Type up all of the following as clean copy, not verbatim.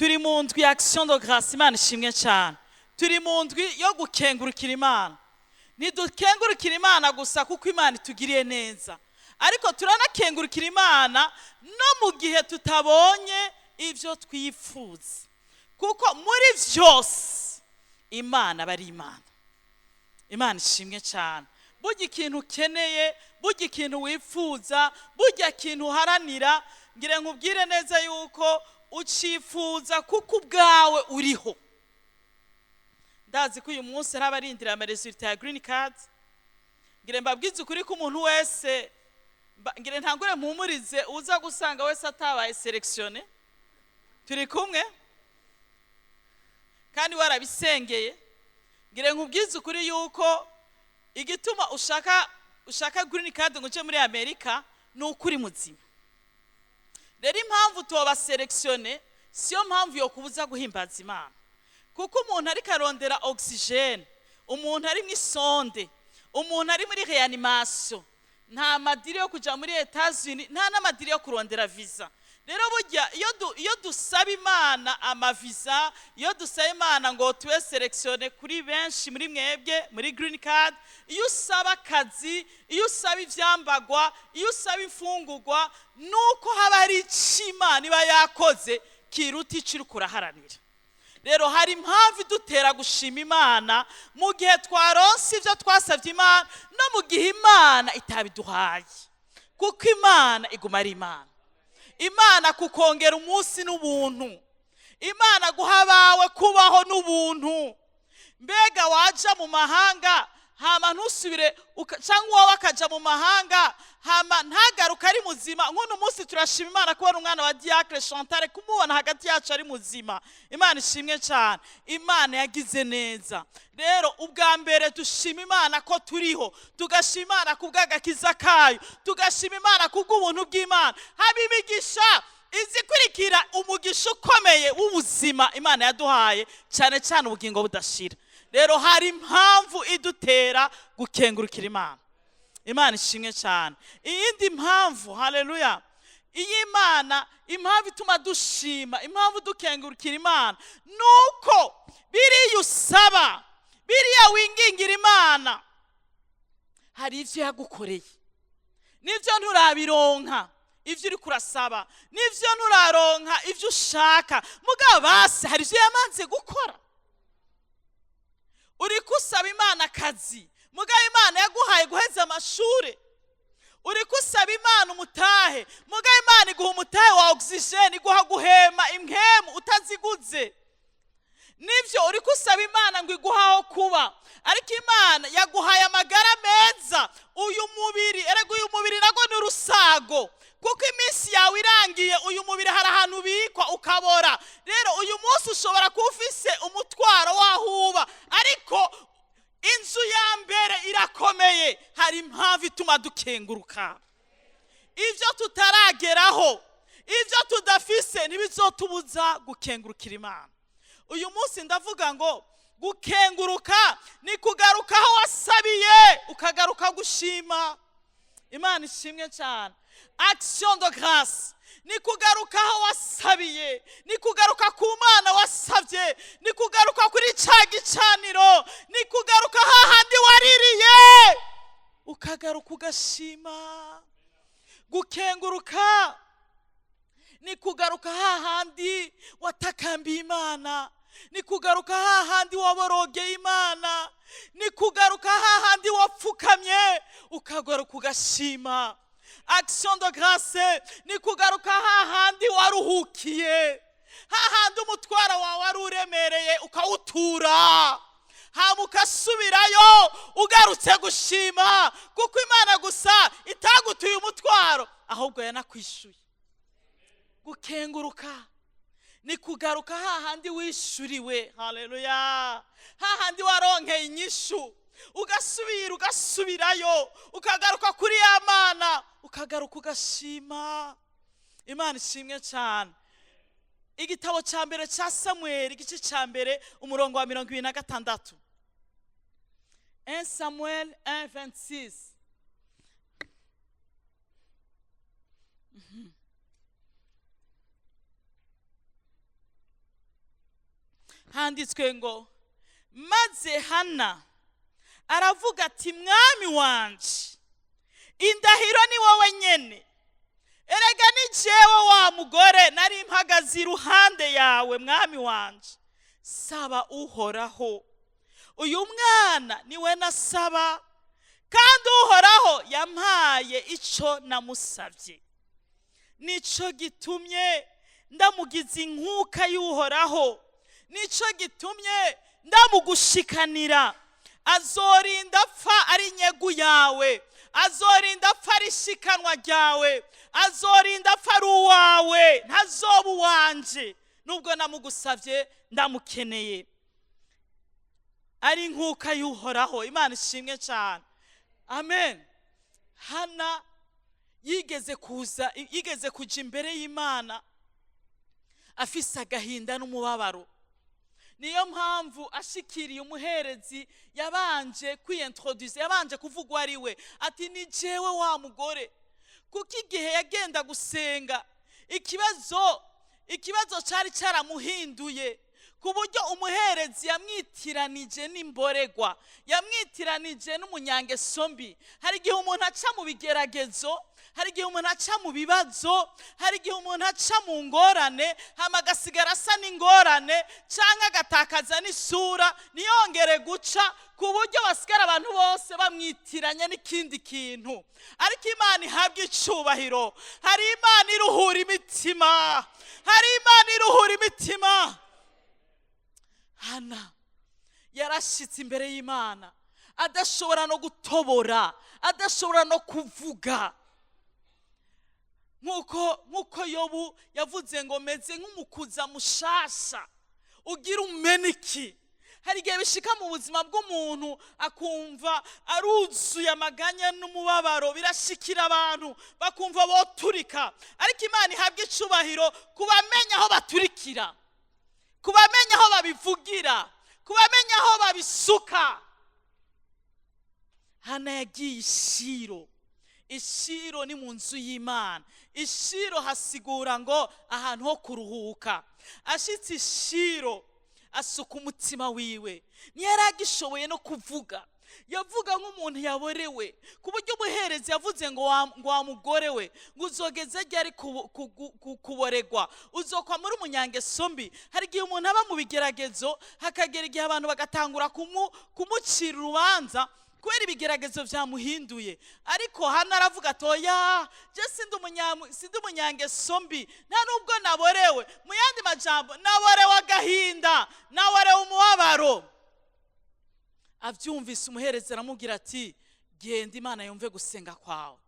turi mu ndwi ya action de grâce. Imana ishimwe cyane. Turi mu ndwi yo gukengurukira Imana. Ntidukengurukira Imana gusa kuko Imana itugiriye neza, ariko turanakengurukira Imana no mu gihe tutabonye ivyo twifuza, kuko muri vyose Imana bari Imana. Imana ishimwe cyane. Burya ikintu ukeneye, burya ikintu wifuza, burya ikintu uharanira, ngire nkubwire neza yuko ucifuza kuko ubwawe uriho. Ndazi ko uyu munsi hari abarindira amaresultat ya green card. Ngire mbabwize ukuri ko umuntu wese, ngire ntangure mpumurize uza gusanga wese atabaye selectionné. Turi kumwe kandi warabisengeye. Ngire nkubwize ukuri yuko igituma ushaka green card ngo uje muri Amerika ni ukuri muzima. Rero impamvu tuba selectionné siyo mpamvu yo kubuza guhimbaza Imana, kuko umuntu ari karondera oxygene, umuntu ari mwisonde, umuntu ari muri reanimation, nta madiri yo kuja muri Etats-Unis, nta namadiri yo kurondera visa. Rero burya iyo dusaba Imana amavisa, iyo dusaba Imana ngo tuwe selectionné kuri benshi muri mwebwe muri green card, iyo usaba akazi, iyo usaba ivyambagwa, iyo usaba imfungurwa, nuko haba hari icima niba yakoze kiruta iciri kuraharanira. Rero hari impamvu idutera gushima Imana mu gihe twaronse ivyo twasavye Imana no mu gihe Imana itabiduhaye, kuko Imana iguma ari Imana. Imana kukongera umunsi n'ubuntu, Imana guha abawe kubaho n'ubuntu. Mbega waja mu mahanga hama ntusubire cyangwa wowe akaja mu mahanga hama ntagaruka ari muzima. Nk'uno munsi turashima Imana kubona umwana wa Diacre Chantal kumubona hagati yacu ari muzima. Imana ishimwe cyane. Imana yagize neza. Rero ubwa mbere dushima Imana ko turiho, tugashima Imana kubw'agakiza kayo, tugashima Imana kubw'ubuntu bw'Imana. Habibigisha izikurikira umugisha ukomeye w'ubuzima Imana yaduhaye, cyane cyane ubugingo budashira. Rero hari impamvu idutera gukengurukira Imana. Imana ishimwe cyane. Iyindi mpamvu, haleluya, iyi Imana, impamvu ituma dushima, impamvu dukengurukira Imana, nuko biriya usaba, biriya wingingira Imana, hari ivyo yagukoreye, nivyo nturabironka ivyo uri kurasaba, nivyo nturaronka ivyo ushaka, mugabo basi hari ivyo yamanze gukora. Uri kusaba Imana akazi, mugabo Imana yaguhaye guheza amashure. Uri kusaba Imana umutahe, mugabo Imana iguha umutahe wa oxygene, iguha guhema impemu utaziguze. Nivyo uri kusaba Imana ngo iguhaho kuba, ariko Imana yaguhaye amagara meza. Uyu mubiri, erega uyu mubiri nago ni urusago, kuko iminsi yawe irangiye uyu mubiri hari ahantu ubikwa ukabora. Rero uyu munsi ushobora kuba ufise umutwaro wahuba, ariko inzu ya mbere irakomeye. Hari impamvu ituma dukenguruka. Ivyo tutarageraho, ivyo tudafise ntibizotubuza gukengurukira Imana. Uyu munsi ndavuga ngo gukenguruka ni kugarukaho wasabiye ukagaruka gushima. Imana ishimwe cyane. Action de grâce ni kugarukaho wasabiye, ni kugaruka ku Mana wasavye, ni kugaruka kuri ca gicaniro, ni kugaruka hahandi waririye ukagaruka ugashima. Gukenguruka ni kugaruka hahandi watakambiye Imana, ni kugaruka hahandi waborogeye Imana, ni kugaruka hahandi wapfukamye ukagaruka ugashima. Action de grâce ni kugaruka hahandi waruhukiye, hahandi umutwara wawe wari uremereye ukawutura, hama ukasubirayo ugarutse gushima, kuko Imana gusa itagutuye umutwaro ahubwo yanakwishuye. Gukenguruka ni kugaruka hahandi wishuriwe, haleluya, hahandi waronkeye inyishu, ugasubirayo ukagaruka kuri ya Mana, ukagaruka ugashima. Imana ishimwe cyane. Igitabo cya mbere cya Samuel, igice cya mbere umurongo wa 26. 1 Samuel 1:26. handitswe ngo maze Hana aravuga ati mwami wanje indahiro ni wowe nyene, erega ni jewe wa mugore nari mpagaze iruhande yawe mwami wanje, saba uhoraho, uyu mwana niwe nasaba kandi uhoraho yampaye ico namusavye, nico gitumye ndamugize inkuka y'uhoraho, nico gitumye ndamugushikanira, azorinda apfa ari nyegu yawe, azorinda apfa ari shikanwa ryawe, azorinda apfa ari uwawe, ntazoba uwanje, nubwo namugusavye ndamukeneye. Ari inkuka y'uhoraho. Imana ishimwe cyane, amen. Hana yigeze kuja imbere y'Imana afise agahinda n'umubabaro. Niyo mpamvu ashikiriye umuherezi yabanje kwintroduce, yabanje kuvugwa ari we ati ni jewe wa mugore, kuko igihe yagenda gusenga ikibazo cyari cyaramuhinduye, ku buryo umuherezi yamwitiranije n'imboregwa, yamwitiranije n'umunyangeso mbi. Hari igihe umuntu aca mu bigeragezo, hari igihe umuntu aca mu bibazo, hari igihe umuntu aca mu ngorane hama agasigara asa n'ingorane canke agatakaza n'isura niyongere guca, ku buryo basigara abantu bose bamwitiranya n'ikindi kintu. Ariko Imana ihabwa icubahiro, hari Imana iruhura imitima, hari Imana iruhura imitima. Hana yarashitse imbere y'Imana adashobora no gutobora, adashobora no kuvuga, nkuko Yobu yavuze ngo meze nk'umukuza mushasha ugira umeniki. Hari igihe bishika mu buzima bw'umuntu akumva aruzuye amaganya n'umubabaro, birashikira abantu bakumva boturika, ariko Imana ihabwa icubahiro kubamenya aho baturikira, kubamenya aho babivugira, kubamenya aho babisuka. Hana yagiye ishiro. Ishiro ni mu nzu y'Imana. Ishiro hasigura ngo ahantu ho kuruhuka. Ashitse ishiro asuka umutima wiwe, ntiyaragishoboye no kuvuga, yavuga nk'umuntu yaborewe, ku buryo umuherezi yavuze ngo wa mugore we ngo uzogeze ryari kuboregwa, uzokwa muri umunyangeso mbi. Hari igihe umuntu aba mu bigeragezo, hakagera igihe abantu bagatangura kumucira urubanza kubera ibigeragezo byamuhinduye. Ariko Hana aravuga ati oya, je sindi umunyangeso mbi, nta nubwo naborewe. Mu yandi majambo, naborewe agahinda, naborewe umubabaro. Avyumvise umuherezi aramubwira ati genda Imana yumve gusenga kwawe.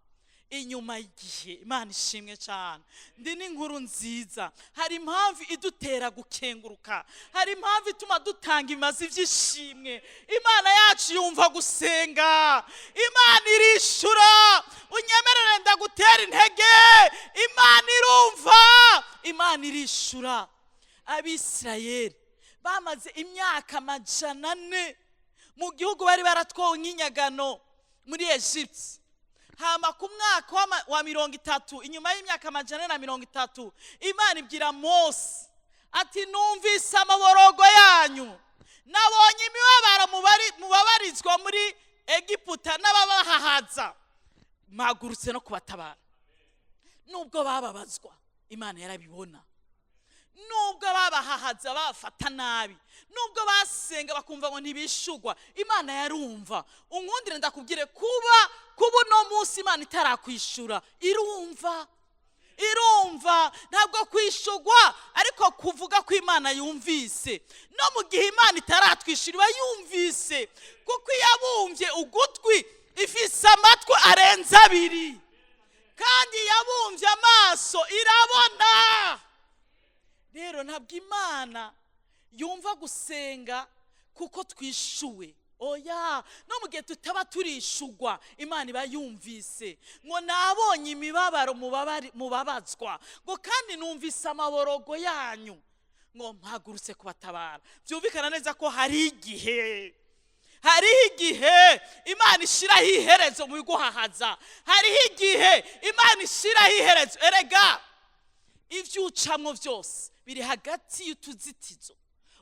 Inyuma y'igihe, Imana ishimwe cyane, ndi n'inkuru nziza. Hari impamvu idutera gukenguruka, hari impamvu ituma dutanga imazi vy'ishimwe. Imana yacu yumva gusenga, Imana irishura. Unyemerere ndagutera intege, Imana irumva, Imana irishura. Abisirayeli bamaze imyaka 400 mu gihugu bari baratwawe nk'inyagano muri Egypte. Hama ku mwaka wa 30, inyuma y'imyaka 130, Imana ibwira Mose ati numvise amaborogo yanyu, nabonye imibabaro mubabarizwa muri Egiputa n'ababahahaza, mpagurutse no kubatabara. Nubwo bababazwa, Imana yarabibona. Nubwo babahahaza bafata nabi, nubwo basenga bakumva ngo ntibishugwa, Imana yarumva. Unkundire ndakubwire kuba no munsi Imana itarakwishura, irumva. Ntabwo kwishugwa, ariko kuvuga ko Imana yumvise. No mu gihe Imana itaratwishura yumvise, kuko yabumvye ugutwi ifise amatwi arenze 2, kandi yabumvye amaso irabona. Rero ntabwo Imana yumva gusenga kuko twishuwe, oya. No mu gihe tutaba turishugwa, Imana iba yumvise ngo nabonye imibabaro mubabazwa, ngo kandi numvise amaborogo yanyu, ngo mpagurutse kubatabara. Byumvikana neza ko hari igihe Imana ishiraho iherezo mu biguhahaza, hariho igihe Imana ishiraho iherezo. Erega ivyo ucamwo vyose biri hagati y'utuzitizo.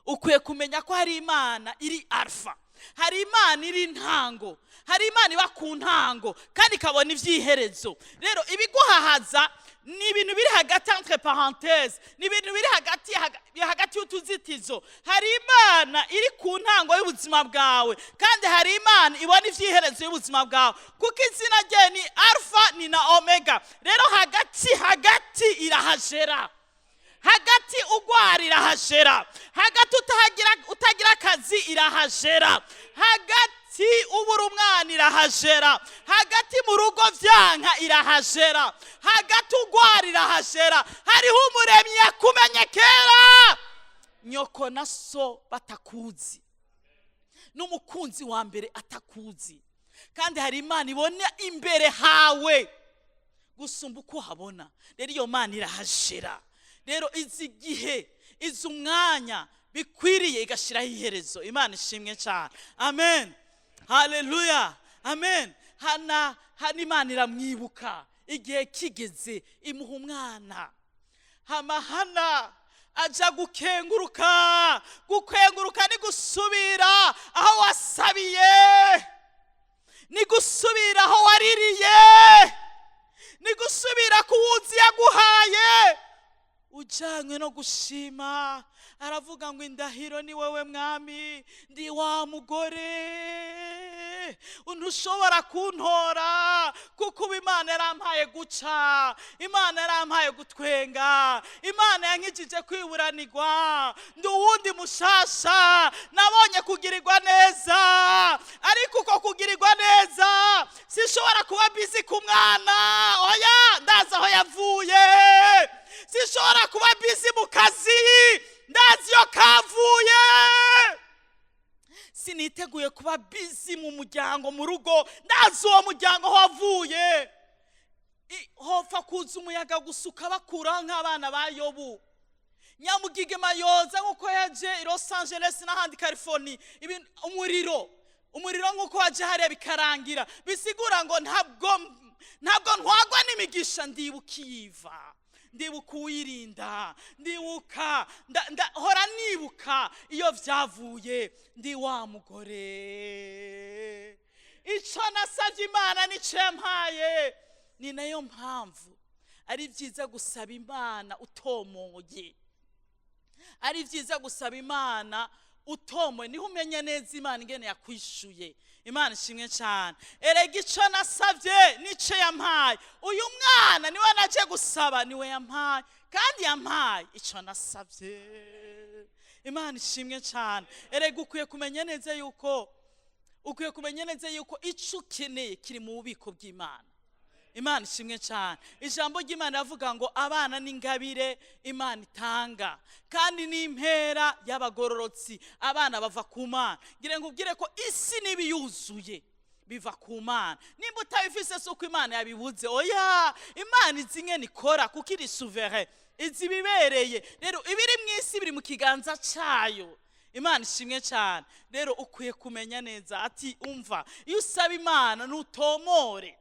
ukwiye kumenya ko hari imana iri alfa, hari imana iri ntango, hari imana iba ku ntango kandi ikabona ivyiherezo. Rero ibiguhahaza ni ibintu biri hagati entre parenthèses, ni ibintu biri hagati y'utuzitizo. Hari imana iri ku ntango y'ubuzima bwawe kandi hari imana ibona ivyiherezo y'ubuzima bwawe, kuko izina rye ni alfa ni na omega. Rero hagati irahajera, hagati ugwara irahajera, hagati utagira akazi irahajera, hagati ubura umwana irahajera, hagati mu rugo vyanka irahajera, hagati ugwara irahajera. Hariho umuremyi yakumenye kera nyoko na so batakuzi, n'umukunzi wa mbere atakuzi, kandi hari imana ibona imbere hawe gusumba uko habona. Rero iyo mana irahajera. Rero izi gihe izi umwanya bikwiriye igashiraho iherezo. Imana ishimwe cyane. Amen, haleluya, amen. Hana imana iramwibuka igihe kigeze imuha umwana. Hana aja gukenguruka ni gusubira aho wasabiye, ni gusubira aho waririye, ni gusubira kuwuzi yaguhaye. Ujanywe no gushima, aravuga ngo indahiro ni wewe mwami, ndi wa mugore ntushobora kuntora, kuko imana yarampaye guca, imana yarampaye gutwenga, imana yankijije kwiburanirwa, ndi uwundi mushasha, nabonye kugirirwa neza. Ariko uko kugirirwa neza sishobora kuba busy ku mwana, oya ndaza aho yavuye. Sishobora kuba busy mu kazi, ndazi yo kavuye. Siniteguye kuba busy mu muryango, mu rugo, ndazi uwo muryango aho wavuye. Hopfa kuza umuyaga gusuka bakura nk'abana ba Yobu, Nyamugige mayoza nk'uko yaje i Los Angeles n'ahandi California, umuriro nk'uko waje hariya bikarangira. Bisigura ngo ntabwo ntwagwa n'imigisha, ndibukiva, ndibuka uwirinda, ndibuka hora nibuka iyo vyavuye, ndi wa mugore. Ico nasavye imana nico yampaye. Ni nayo mpamvu ari vyiza gusaba imana utomoye, ari vyiza gusaba imana utomoye, niho umenya neza imana ingene yakwishuye. Imana ishimwe cyane. Erega ico nasavye nico yampaye. Uyu mwana niwe naje gusaba, niwe yampaye, kandi yampaye ico nasavye. Imana ishimwe cyane. Erega ukwiye kumenya neza yuko ico ukeneye kiri mu bubiko bw'Imana. Imana ishimwe cyane. Ijambo ry'Imana ravuga ngo abana n'ingabire Imana itanga, kandi n'impera y'abagororotsi. Abana bava ku Mana. Ngire ngubwire ko isi nibiyuzuye biva ku Mana. Nimba utabifise suko Imana yabibuze, oya, Imana izinge nikora kuko iri souverain, izi bibereye. Rero ibiri mu isi biri mu kiganza cyayo. Imana ishimwe cyane. Rero ukwiye kumenya neza ati umva, iyo usaba Imana nutomore.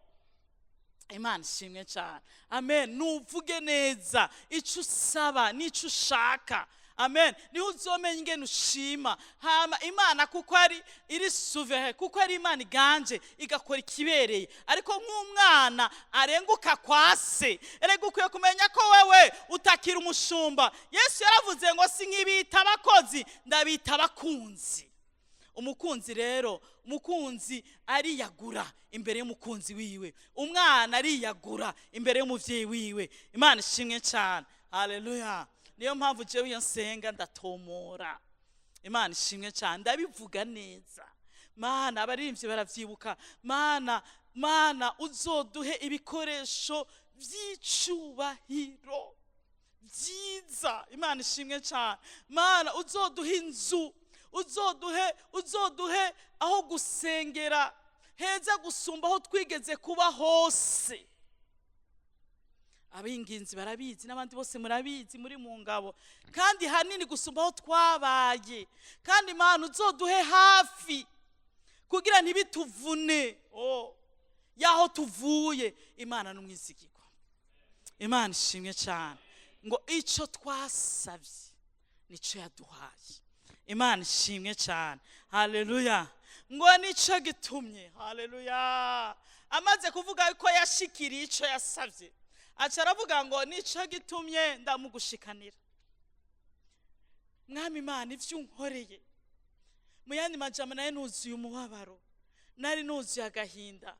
Imana ishimwe cyane. Amen. Nuvuge neza ico usaba n'ico ushaka. Amen. Niho uzomenya ingene ushima. Hama Imana kuko ari iri souverain, kuko ari Imana iganje igakora ikibereye. Ariko nk'umwana arenguka kwase, erega ukwiye kumenya ko wewe utakira umushumba. Yesu yaravuze ngo si nk'ibita abakozi, ndabita abakunzi. Umukunzi rero, umukunzi ariyagura imbere y'umukunzi wiwe. Umwana ariyagura imbere y'umuvyeyi wiwe. Imana ishimwe cyane. Haleluya. Niyo mpamvu jewe iyo nsenga ndatomora. Imana ishimwe cyane, ndabivuga neza. Mana abaririmbyi baravyibuka. Mana uzoduhe ibikoresho vy'icubahiro vyiza. Imana ishimwe cyane. Mana uzoduhe inzu, uzoduhe aho gusengera heza gusumba aho twigeze kuba hose. Abinginzi barabizi n'abandi bose murabizi muri mu ngabo, kandi hanini gusumba aho twabaye. Kandi Imana uzoduhe hafi kugira ntibituvune yaho tuvuye. Imana n'umwizigirwa. Imana ishimwe cyane ngo ico twasavye nico yaduhaye. Imana ishimwe cyane. Haleluya. Ngo nico gitumye. Haleluya. Amaze kuvuga ko yashikiriye ico yasavye, aca aravuga ngo nico gitumye ndamugushikanira. Mwami Imana, ivyo unkoreye mu yandi majambo naye nuzuye umubabaro, nari nuzuye agahinda,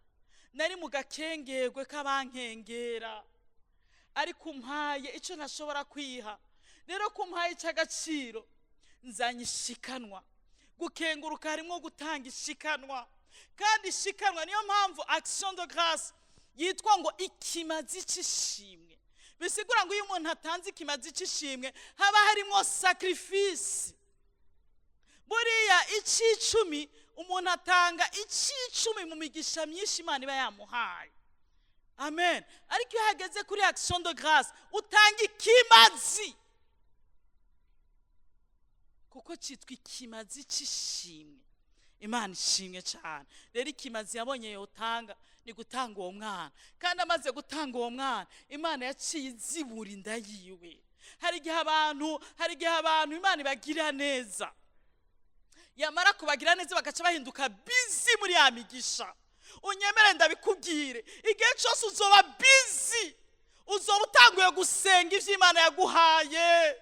nari mu gakengegwe k'abankengera, ariko umpaye ico ntashobora kwiha. Rero kumpaye cy'agaciro nzanye ishikanwa. Gukenguruka harimo gutanga ishikanwa, kandi ishikanwa niyo mpamvu action de grâce yitwa ngo ikimazi c'ishimwe. Bisigura ngo iyo umuntu atanze ikimazi c'ishimwe haba harimo sacrifice. Buriya icicumi umuntu atanga icicumi mu migisha myinshi Imana iba yamuhaye. Amen. Ariko iyo hageze kuri action de grâce utanga ikimazi, kuko cyitwa ikimazi c'ishimwe. Imana ishimwe cyane. Rero ikimazi yabonye yotanga ni gutanga uwo mwana, kandi amaze gutanga uwo mwana Imana yaciye izibura inda yiwe. Hari igihe abantu Imana ibagira neza, yamara kubagira neza bagaca bahinduka busy muri ya migisha. Unyemere ndabikubwire, igihe cyose uzoba busy, uzoba utanguye gusenga ivyo Imana yaguhaye.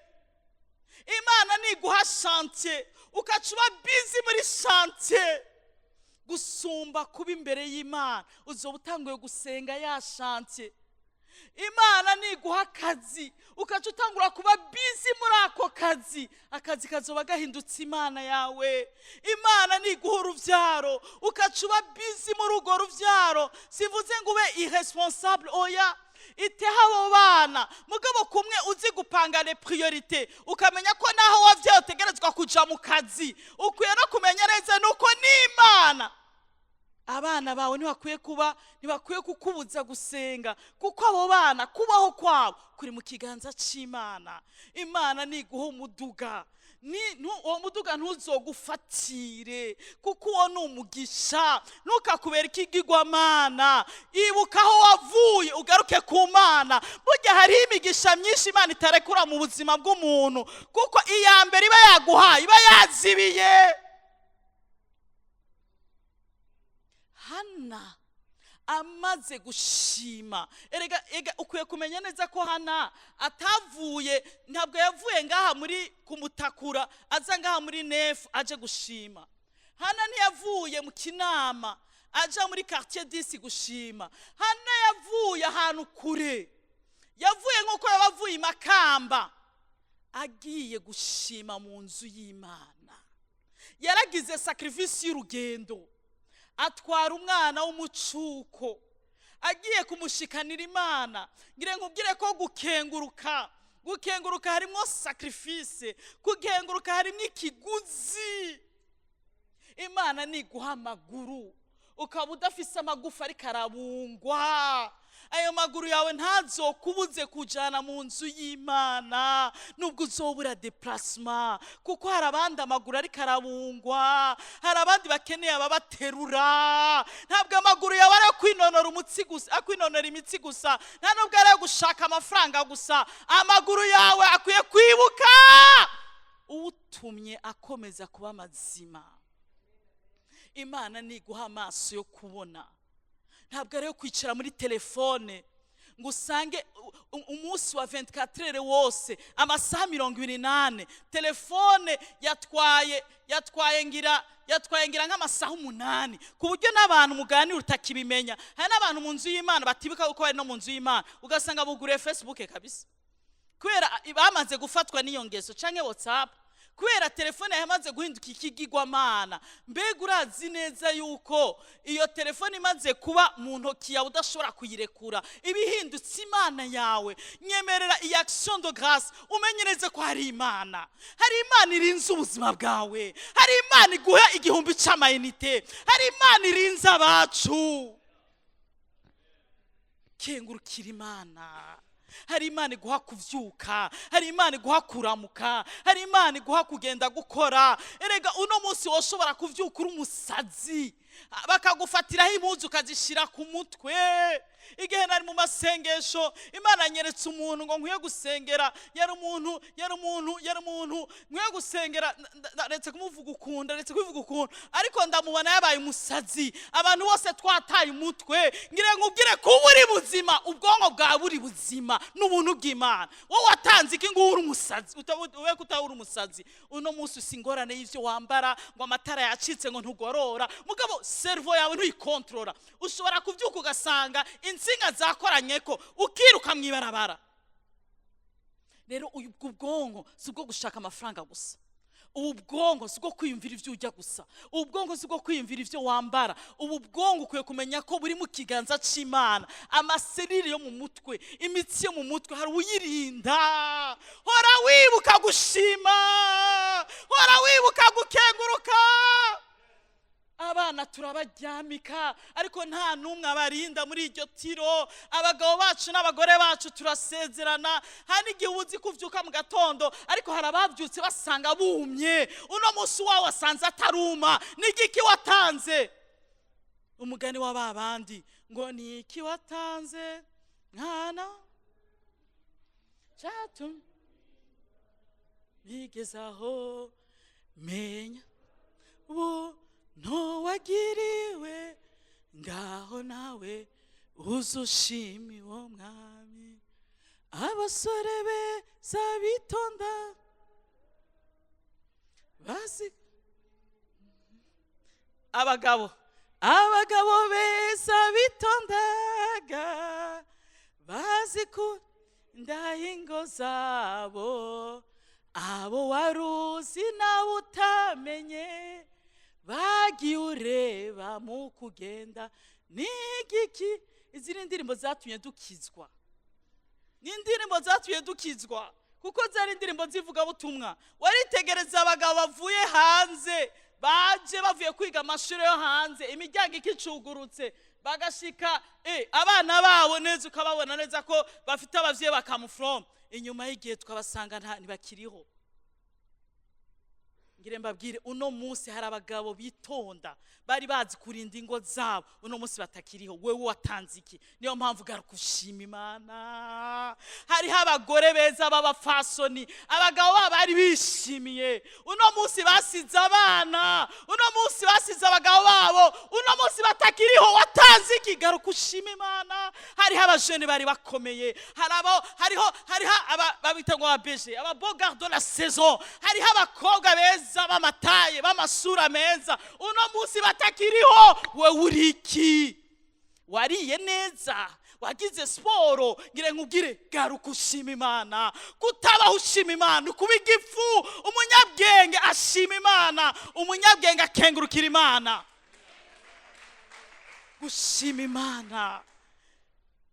Imana niguha chantier ukacuba busy muri chantier, gusumba kuba imbere y'Imana uzoba utanguye gusenga ya chantier. Imana niguha akazi ukaca utangura kuba busy muri ako kazi, akazi kazoba gahindutse Imana yawe. Imana niguha uruvyaro ukaca uba busy muri urwo ruvyaro, sivuze ngo ube irresponsable, oya, iteha abo bana mugabo kumwe uzi gupanga les priorités, ukamenya ko naho wavye utegerezwa kuja mu kazi, ukwiye no kumenya neza nuko n'Imana abana bawe ntibakwiye kukubuza gusenga, kuko abo bana kubaho kwabo kuri mu kiganza c'Imana. Imana niguha umuduga, uwo muduga ntuzogufatire, kuko uwo n'umugisha, ntukakubera ikigirwamana. Ibuka aho wavuye ugaruke ku Mana. Burya hariho imigisha myinshi Imana itarekura mu buzima bw'umuntu, kuko iya mbere iba yaguhaye iba yazibiye. Hana amaze gushima, erega ukwiye kumenya neza ko Hana atavuye, ntabwo yavuye ngaha muri kumutakura aza ngaha muri nefu aje gushima. Hana ntiyavuye mu kinama aja muri quartier 10 gushima. Hana yavuye ahantu kure, yavuye nk'uko yabavuye Makamba agiye gushima mu nzu y'Imana. Yaragize sacrifice y'urugendo, atwara umwana w'umucuko agiye kumushikanira Imana. Ngire nkubwire ko gukenguruka harimo sacrifice, gukenguruka harimo ikiguzi. Imana niguha amaguru ukaba udafise amagufa ariko arabungwa, ayo maguru yawe ntazokubuze kujana mu nzu y'Imana nubwo uzobura déplacement, kuko hari abandi amaguru ariko arabungwa, hari abandi bakeneye ababaterura. Ntabwo amaguru yawe ari kwinonora umutsi gusa, akwinonora imitsi gusa, nta nubwo ari gushaka amafaranga gusa. Amaguru yawe akwiye kwibuka utumye akomeza kuba mazima. Imana niguha amaso yo kubona, ntabwo ari yo kwicara muri telefone ngo usange umunsi wa 24 wose amasaha 28 telefone yatwaye ngira nk'amasaha 8, ku buryo n'abantu muganira utakibimenya. Hari n'abantu mu nzu y'Imana batibuka uko bari no mu nzu y'Imana, ugasanga buguriye Facebook kabisa, kubera bamaze gufatwa n'iyo ngeso, canke WhatsApp, kubera telefone yamaze guhinduka ikigirwamana. Mbega urazi neza yuko iyo telefone imaze kuba mu ntoki yawe udashobora kuyirekura, ibihindutse Imana yawe. Nyemerera iyi action de grâce umenyereze ko hari Imana irinze ubuzima bwawe, hari Imana iguha igihumbi c'amayinite, hari Imana irinze abacu. Kengurukira Imana. Hari Imana iguha kuvyuka, hari Imana iguha kuramuka, hari Imana iguha kugenda gukora. Erega uno munsi woshobora kuvyuka uri umusazi, bakagufatiraho impuzu ukazishira ku mutwe. igihe nari mu masengesho Imana nyeretse umuntu ngo nkwiye gusengera yari umuntu nkwiye gusengera ndetse kumuvuga ukunda ariko ndamubona yabaye umusazi abantu bose twataye umutwe ngire ngubwire ko uri buzima ubwonko bwa buri buzima n'ubuntu bw'Imana wowe watanze iki ngo uri umusazi utawe kutawuri umusazi uno munsi usingorane y'ivyo wambara ngo amatara yacitse ngo ntugorora mugabo servo yawe ntuyikontrola ushobora kuvyuka ugasanga insinga zakoranyeko ukiruka mwibarabara rero ubwo bwonko sibwo gushaka amafaranga gusa ubwonko sibwo kwiyumvira ivyo ujya gusa ubwonko sibwo kwiyumvira ivyo wambara ubwonko ukwiye kumenya ko buri mu kiganza c'Imana amaserire yo mu mutwe imitsi yo mu mutwe hari uyirinda hora wibuka gushima hora wibuka gukenguruka abana turabaryamika ariko nta numwe abarinda muri iryo tiro abagabo bacu n'abagore bacu turasezerana hani igihe uzi kuvyuka mu gatondo ariko harabavyutse basanga bumye uno munsi wawe wasanze ataruma nigiki watanze umugani w'ababandi ngo niki watanze mwana chatum bigezaho menya no wagiriwe ngaho nawe uzushimi wo mwami abasore beza bitonda basi abagabo beza bitondaga bazi ko ndahingo zabo abo waruzi nawe utamenye bagiye ureba mu kugenda nigiki izindi ndirimbo zatumye dukizwa n'indirimbo zatumye dukizwa kuko zari indirimbo zivuga butumwa waritegereza abagabo bavuye hanze baje bavuye kwiga amashuri yo hanze imiryango ikicugurutse bagashika abana babo neza ukababona neza ko bafite abavyeyi bakamufrom inyuma y'igihe twabasanga ntibakiriho ngire mbabwire uno munsi hari abagabo bitonda bari bazi kurinda ingo zabo uno munsi batakiriho wewe watanze iki niyo mpamvu garuka ushima Imana hari abagore beza b'abafasoni abagabo bari bishimiye uno munsi basize abana uno munsi basize abagabo babo uno munsi batakiriho watanze iki garuka ushima Imana hari abajene bari bakomeye hariho babita ngo abeje aba bogard de la saison hari abakobwa beza b'amataye b'amasura meza uno munsi batakiriho we uriki wariye neza wagize sporo ngire nkubwire garuka ushima Imana kutabaho ushima Imana kuba igifu umunyabwenge ashima Imana umunyabwenge akengurukira Imana gushima Imana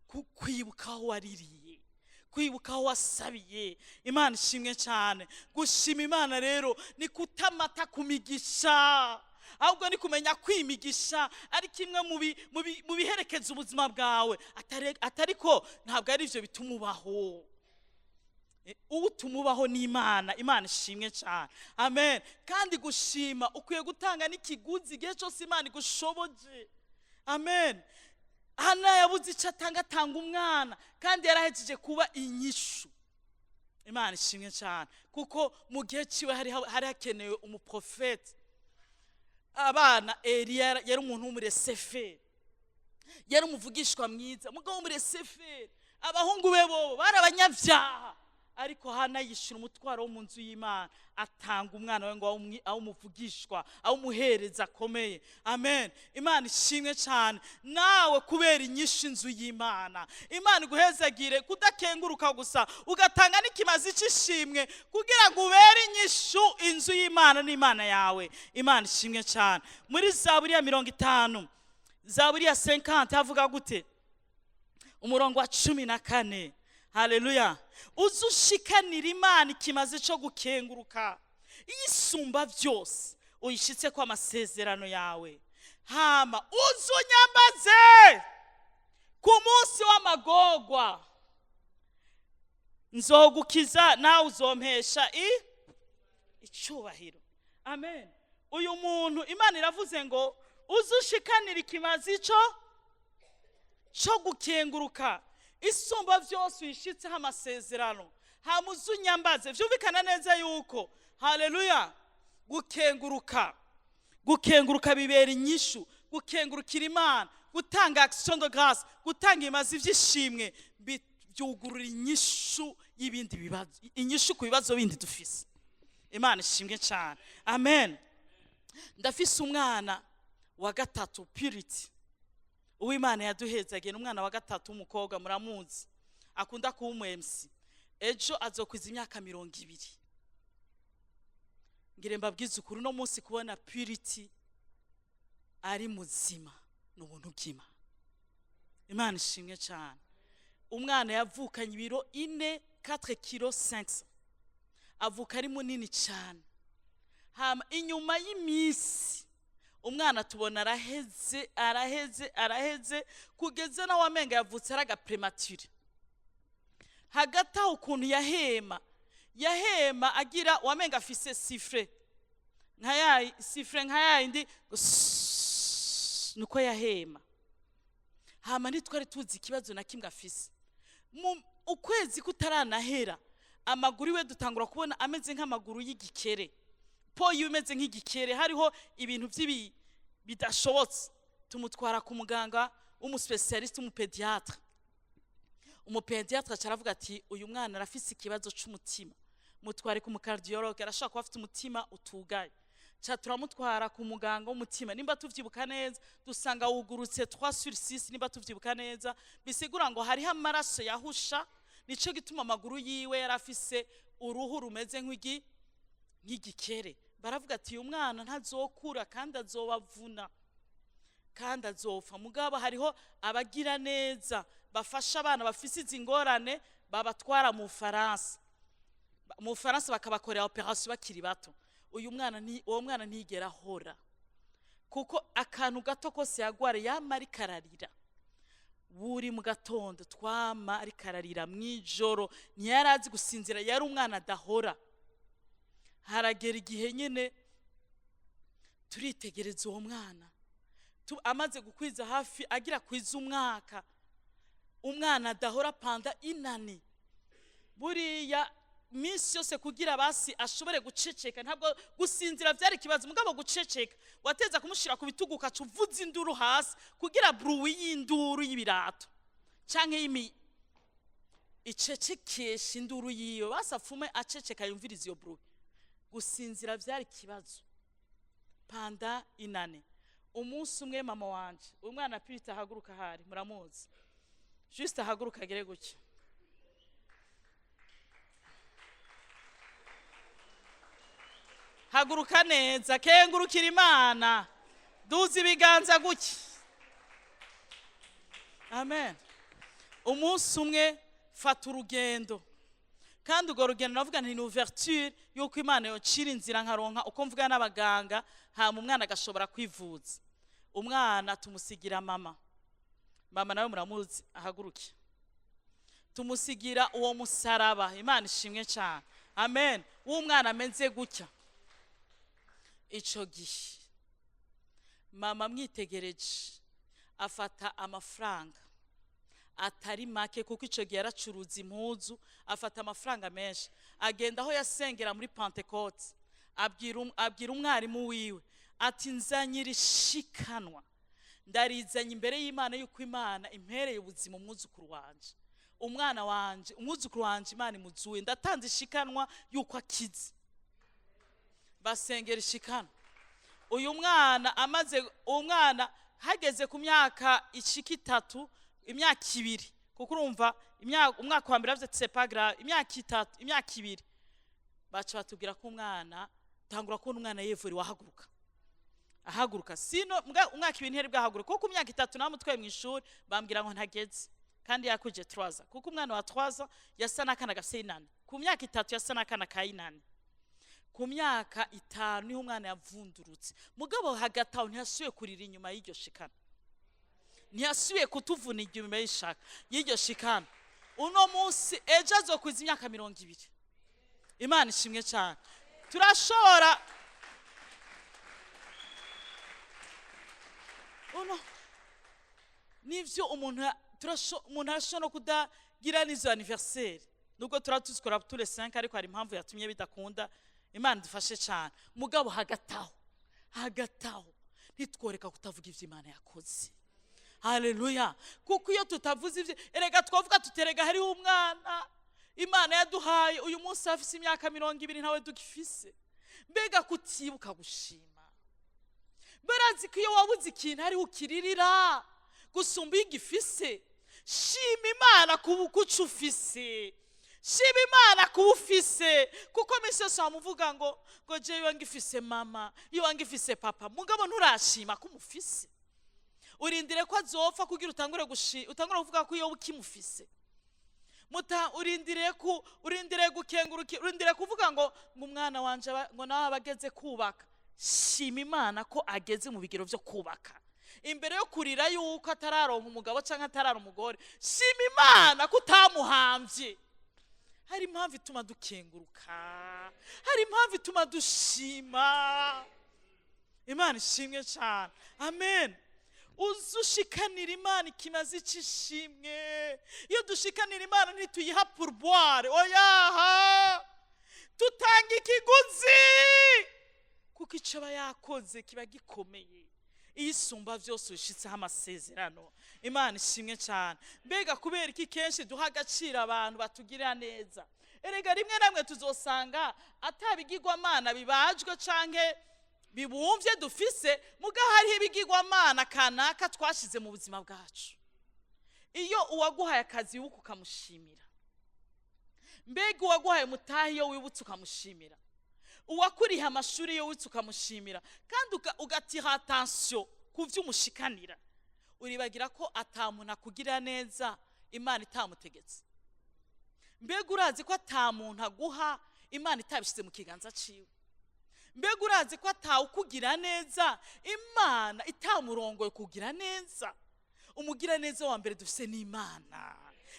kukwibuka aho waririye kwibuka aho wasabiye Imana ishimwe cyane gushima Imana rero ni kutamata kumigisha ahubwo ni kumenya kwimigisha ari kimwe mu biherekeza ubuzima bwawe atariko ntabwo ari ivyo bitumubaho utumubaho ni Imana ishimwe cyane amen kandi gushima ukwiye gutanga n'ikiguzi igihe cyose Imana igushoboje amen Hana yabuze icyo atanga umwana kandi yarahejeje kuba inyishu Imana ishimwe cyane kuko mu gihe ciwe hari hakenewe umuprofete abana Eliya yari umuntu w'umureseferi yari umuvugishwa mwiza mugabo w'umureseferi abahungu be bo bari abanyavyaha ariko Hana yishira umutwaro wo mu nzu y'Imana atanga umwana we ngo awumuvugishwa awumuhereza akomeye amen Imana ishimwe cyane nawe kubera inyishu inzu y'Imana Imana iguhezagire kudakenguruka gusa ugatanga n'ikimazi cy'ishimwe kugira ngo ubere inyishu inzu y'Imana n'Imana yawe Imana ishimwe cyane muri Zaburi ya 50 Zaburi ya 50 havuga gute umurongo wa 14 haleluya uzushikanira Imana ikimaze cyo gukenguruka isumba byose uyishitse kwa amasezerano yawe hama uzunyambaze ku munsi w'amagorwa nzogukiza nawe uzompesha icyubahiro amen uyu muntu Imana iravuze ngo uzushikanira ikimazi cyo cyo gukenguruka isumba byose uyishitseho amasezerano hamuze unyambaze. Byumvikana neza yuko haleluya gukenguruka bibera inyishu, gukengurukira Imana, gutanga action de grâce, gutanga imazi ibyishimwe byugurura inyishu y'ibindi bibazo, inyishu ku bibazo bindi dufise. Imana ishimwe cyane, amen. Ndafise umwana wa gatatu Purity, uw'Imana yaduhezagiye, umwana wa gatatu w'umukobwa, muramuzi, akunda kuba umu-MC. Ejo azokwiza imyaka 20. Ngire mbabwize ukuri no munsi kubona Purity ari muzima n'ubuntu bw'Imana. Imana ishimwe cyane. Umwana yavukanye ibiro 4 kilo 500, avuka ari munini cyane. Hama inyuma y'imisi umwana tubona araheze kugeza na wamenga yavutse araga premature. Hagati aho ukuntu yahema agira wamenga afise sifre nka indi nuko yahema. Hama ntitwari tuzi ikibazo na kimwe afise. Ukwezi kutaranahera amaguru we dutangura kubona ameze nk'amaguru y'igikere, po yumeze nk'igikere, hariho ibintu bidashobotse. Tumutwara ku muganga w'umuspecialiste, umupediatre acaravuga ati uyu mwana arafise ikibazo c'umutima, mutware ku mukardiologue, arashaka kuba afite umutima utugaye. Turamutwara ku muganga w'umutima, nimba tuvyibuka neza dusanga wugurutse 3/6, nimba tuvyibuka neza bisigura ngo hariho amaraso yahusha, nico gituma amaguru yiwe yarafise uruhu rumeze nk'igikere. Baravuga ati uyu mwana ntazokura kandi azobavuna kandi azopfa. Mugabo hariho abagira neza bafasha abana bafise izi ngorane, babatwara mu Faransa bakabakorera operation bakiri bato. Uwo mwana ntigera ahora, kuko akantu gato kose yagware yama ari kararira. Buri mu gatondo twama ari kararira, mwijoro ntiyarazi gusinzira, yari umwana adahora. Haragera igihe nyene turitegereza uwo mwana, amaze gukwiza hafi agira kwiza umwana adahora panda inani. Buriya minsi yose kugira basi ashobore guceceka, ntabwo gusinzira byari ikibazo, mugabo guceceka wateza kumushira ku bitugu ukacuvuza induru hasi kugira bruit y'induru y'ibirato canke icecekesha induru yiyo, basafume aceceka yumviriza iyo bruit. Gusinzira byari ikibazo panda inane. Umunsi umwe mama wanje, umwana Purity ahaguruka, hari muramuzi, juste ahaguruka agere gutya, haguruka neza, kengurukira Imana, duza ibiganza gutya, amen. Umunsi umwe fata urugendo, kandi urwo rugendo navuga ni ouverture yuko Imana yocira inzira nkaronka uko mvuga n'abaganga, hama umwana agashobora kwivuza. Umwana tumusigira mama nawe muramuzi, ahaguruke, tumusigira uwo musaraba. Imana ishimwe cyane, amen. Umwana amenze gutya, ico gihe mama mwitegereje afata amafaranga atari make, kuko ico gihe yaracuruza impuzu, afata amafaranga menshi, agenda aho yasengera muri Pentecote, abwira umwarimu wiwe ati nzanyira ishikanwa, ndarizanye imbere y'Imana yuko Imana impereye ubuzima umwuzukuru wanje, umwuzukuru wanje Imana imuzuye, ndatanze ishikanwa yuko akize. Basengera ishikanwa. Uyu mwana hageze ku myaka 3, imyaka 2, kuko urumva umwaka wa mbere yavuze c'est pas grave, imyaka 3, imyaka 2 baca batubwira ko umwana tangura kubona umwana yevuriwe ahaguruka. Sino umwaka 2 ntiheri bwahaguruka, kuko imyaka 3 namutwaye mu ishuri bambwira ngo ntageze, kandi yakuje 3, kuko umwana wa 3 yasa n'akana gafise 8, ku myaka 3 yasa n'akana ka 8. Ku myaka 5 niho umwana yavundurutse, mugabo hagati aho ntiyasubiye kurira inyuma y'iryo shikana, ntiyasubiye kutuvuna inyuma y'iryo shikana. Uno munsi ejo azokwiza imyaka 20. Imana ishimwe cyane. Turashobora nivyo umuntu arashobora no kudagira n'izo anniversaire nubwo turatuzikora tous les 5 ariko hari impamvu yatumye bidakunda. Imana dufashe cyane. Mugabo hagataho nitworeka kutavuga ivyo Imana yakoze. Haleluya. Kuko iyo tutavuze ivyo erega twavuga tuterega hari umwana Imana yaduhaye uyu munsi afise imyaka 20 ntawe dugifise. Mbega kutibuka gushima. Barazi ko iyo wabuze ikintu ari ukiririra gusumba igifise. Shima Imana kubukucu ufise. Shima Imana kubufise kuko misoso amuvuga ngo je ngifise mama, iyo ngifise papa. Mugabo nturashima kumufise. Urindire ko azopfa kugira utangure kuvuga ko iyo ukimufise. Urindire gukenguruka, urindire kuvuga ngo umwana wanje ngo nawe abageze kubaka. Shima Imana ko ageze mu bigero byo kubaka. Imbere yo kurira yuko atararonka umugabo canke atarara umugore, shima Imana ko utamuhamvye. Hari impamvu ituma dukenguruka, hari impamvu ituma dushima. Imana ishimwe cyane. Amen. Uzushikanira Imana ikimaze cyishimwe. Iyo dushikanira Imana ntituyiha pourboire, oyaha tutanga ikiguzi kuko icyo yakoze kiba gikomeye. Isumba byose ushitseho amasezerano. Imana ishimwe cyane. Mbega kubera iki kenshi duha agaciro abantu batugirira neza. Erega rimwe namwe tuzosanga atabigirwamana bibajwe canke bibumvye dufise, muga hariho ibigirwamana kanaka twashize mu buzima bwacu. Iyo uwaguhaye akazi wuko ukamushimira. Mbega uwaguhaye mutahi iyo wibutse ukamushimira. Uwakuriha amashuri yo witse ukamushimira kandi ugatira attention kuvyo umushikanira. Uribagira ko atamuntu akugira neza Imana itamutegetse. Mbega urazi ko atamuntu aguha Imana itabishize mu kiganza ciwe. Mbega urazi ko atawukugira neza Imana itamurongoye kugira neza. Umugira neza wa mbere dufise ni Imana.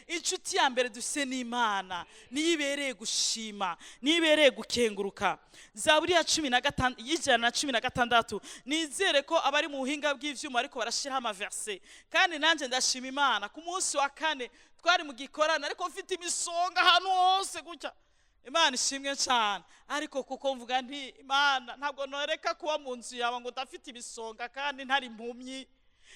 Inshuti ya mbere dufise ni Imana. Niyibereye gushima, niyibereye gukenguruka. Zaburi ya 116 nizere ko abari mu buhinga bw'ivyuma ariko barashira ama verse. Kandi nanje ndashima Imana ku munsi wa kane twari mu gikorana ariko mfite imisonga hano hose gutya. Imana ishimwe cyane. Ariko kuko mvuga nti Imana ntabwo noreka kuba mu nzu yawe ngo ndafite ibisonga kandi ntari impumyi.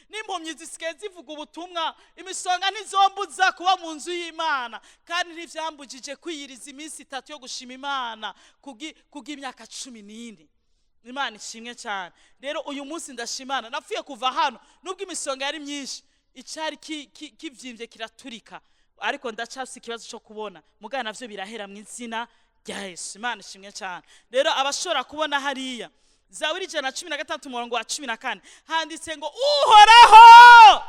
N'impumyi zisigaye zivuga ubutumwa, imisonga ntizombuza kuba mu nzu y'Imana kandi ntivyambujije kwiyiriza iminsi 3 yo gushima Imana imyaka 14. Imana ishimwe cyane. Rero uyu munsi ndashimana napfuye kuva hano nubwo imisonga yari myinshi icari kivyimbye kiraturika ariko ndacafise ikibazo cyo kubona mugana navyo birahera mu izina rya Yesu. Imana ishimwe cyane. Rero abashora kubona hariya Zaburi 116 umurongo wa 14 handitse ngo uhoraho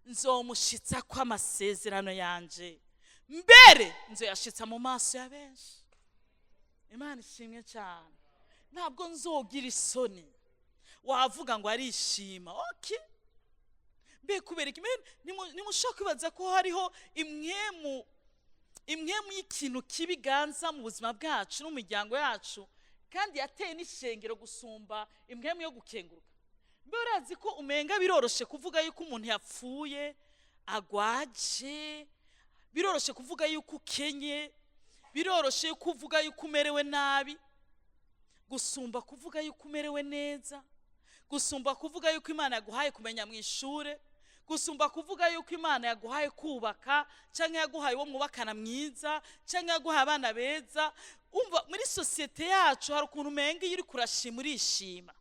nzomushitsa kwa amasezerano yanje mbere nzoyashitsa mu maso ya benshi. Imana ishimwe cyane. Ntabwo nzogira isoni wavuga ngo arishima. Okay. Mbe kubera iki nimushaka kwibaza ko hariho imwe mu ikintu kibiganza mu buzima bwacu no mu miryango yacu kandi yateye n'ishengero gusumba imwemu yo gukenguruka. Mbe urazi ko umenga biroroshe kuvuga yuko umuntu yapfuye agwaje, biroroshe kuvuga yuko ukenye, biroroshe kuvuga yuko umerewe nabi gusumba kuvuga yuko umerewe neza, gusumba kuvuga yuko Imana yaguhaye kumenya mu ishure, gusumba kuvuga yuko Imana yaguhaye kubaka canke yaguhaye wo mwubakana mwiza canke yaguhaye abana beza. Umva muri societe yacu hari ukuntu umenga yiri kurashima urishima.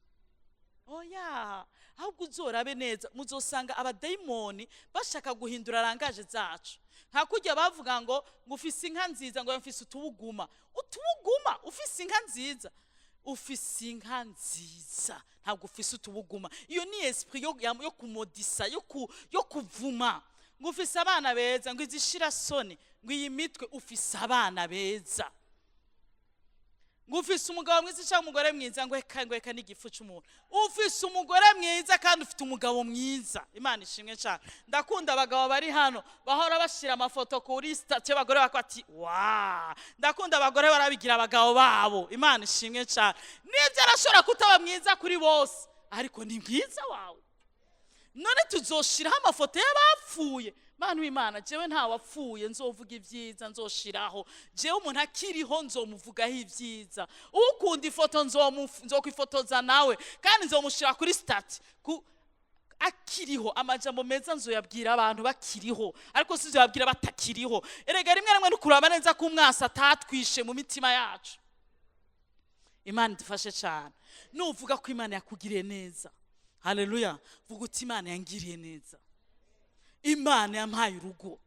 Oya, ahubwo uzorabe neza muzosanga abadayimoni bashaka guhindura rangaje zacu. Nka kujya bavuga ngo ufise inka nziza ngo mfise utubuguma ufise inka nziza. Ufise inka nziza ntabwo ufise utubuguma. Iyo ni esprit yo kumodisa yo kuvuma. Ngo ufise abana beza ngo izishira soni ngo iyi mitwe ufise abana beza. Ngo ufise umugabo mwiza cyangwa umugore mwiza ngo eka n'igifu cy'umuntu. Ufise umugore mwiza kandi ufite umugabo mwiza. Imana ishimwe cyane. Ndakunda abagabo bari hano bahora bashira amafoto kuri statue y'abagore bakwati wa. Ndakunda abagore barabigira abagabo babo. Imana ishimwe cyane. Nibyo arashobora kutaba mwiza kuri bose ariko ni mwiza wawe. none tuzoshiraho amafoto y'abapfuye Mana w'Imana jewe nta wapfuye nzovuga ivyiza nzoshiraho jewe umuntu akiriho nzomuvugaho ivyiza ukunda ifoto nzokwifotoza nawe kandi nzomushira kuri stat akiriho amajambo meza nzoyabwira abantu bakiriho ariko sizo yabwira batakiriho erega rimwe rimwe nukuraba neza ko umwasa atatwishe mu mitima yacu Imana idufashe cyane nuvuga ko Imana yakugiriye neza haleluya vuga uti Imana yangiriye neza Imana yampaye urugo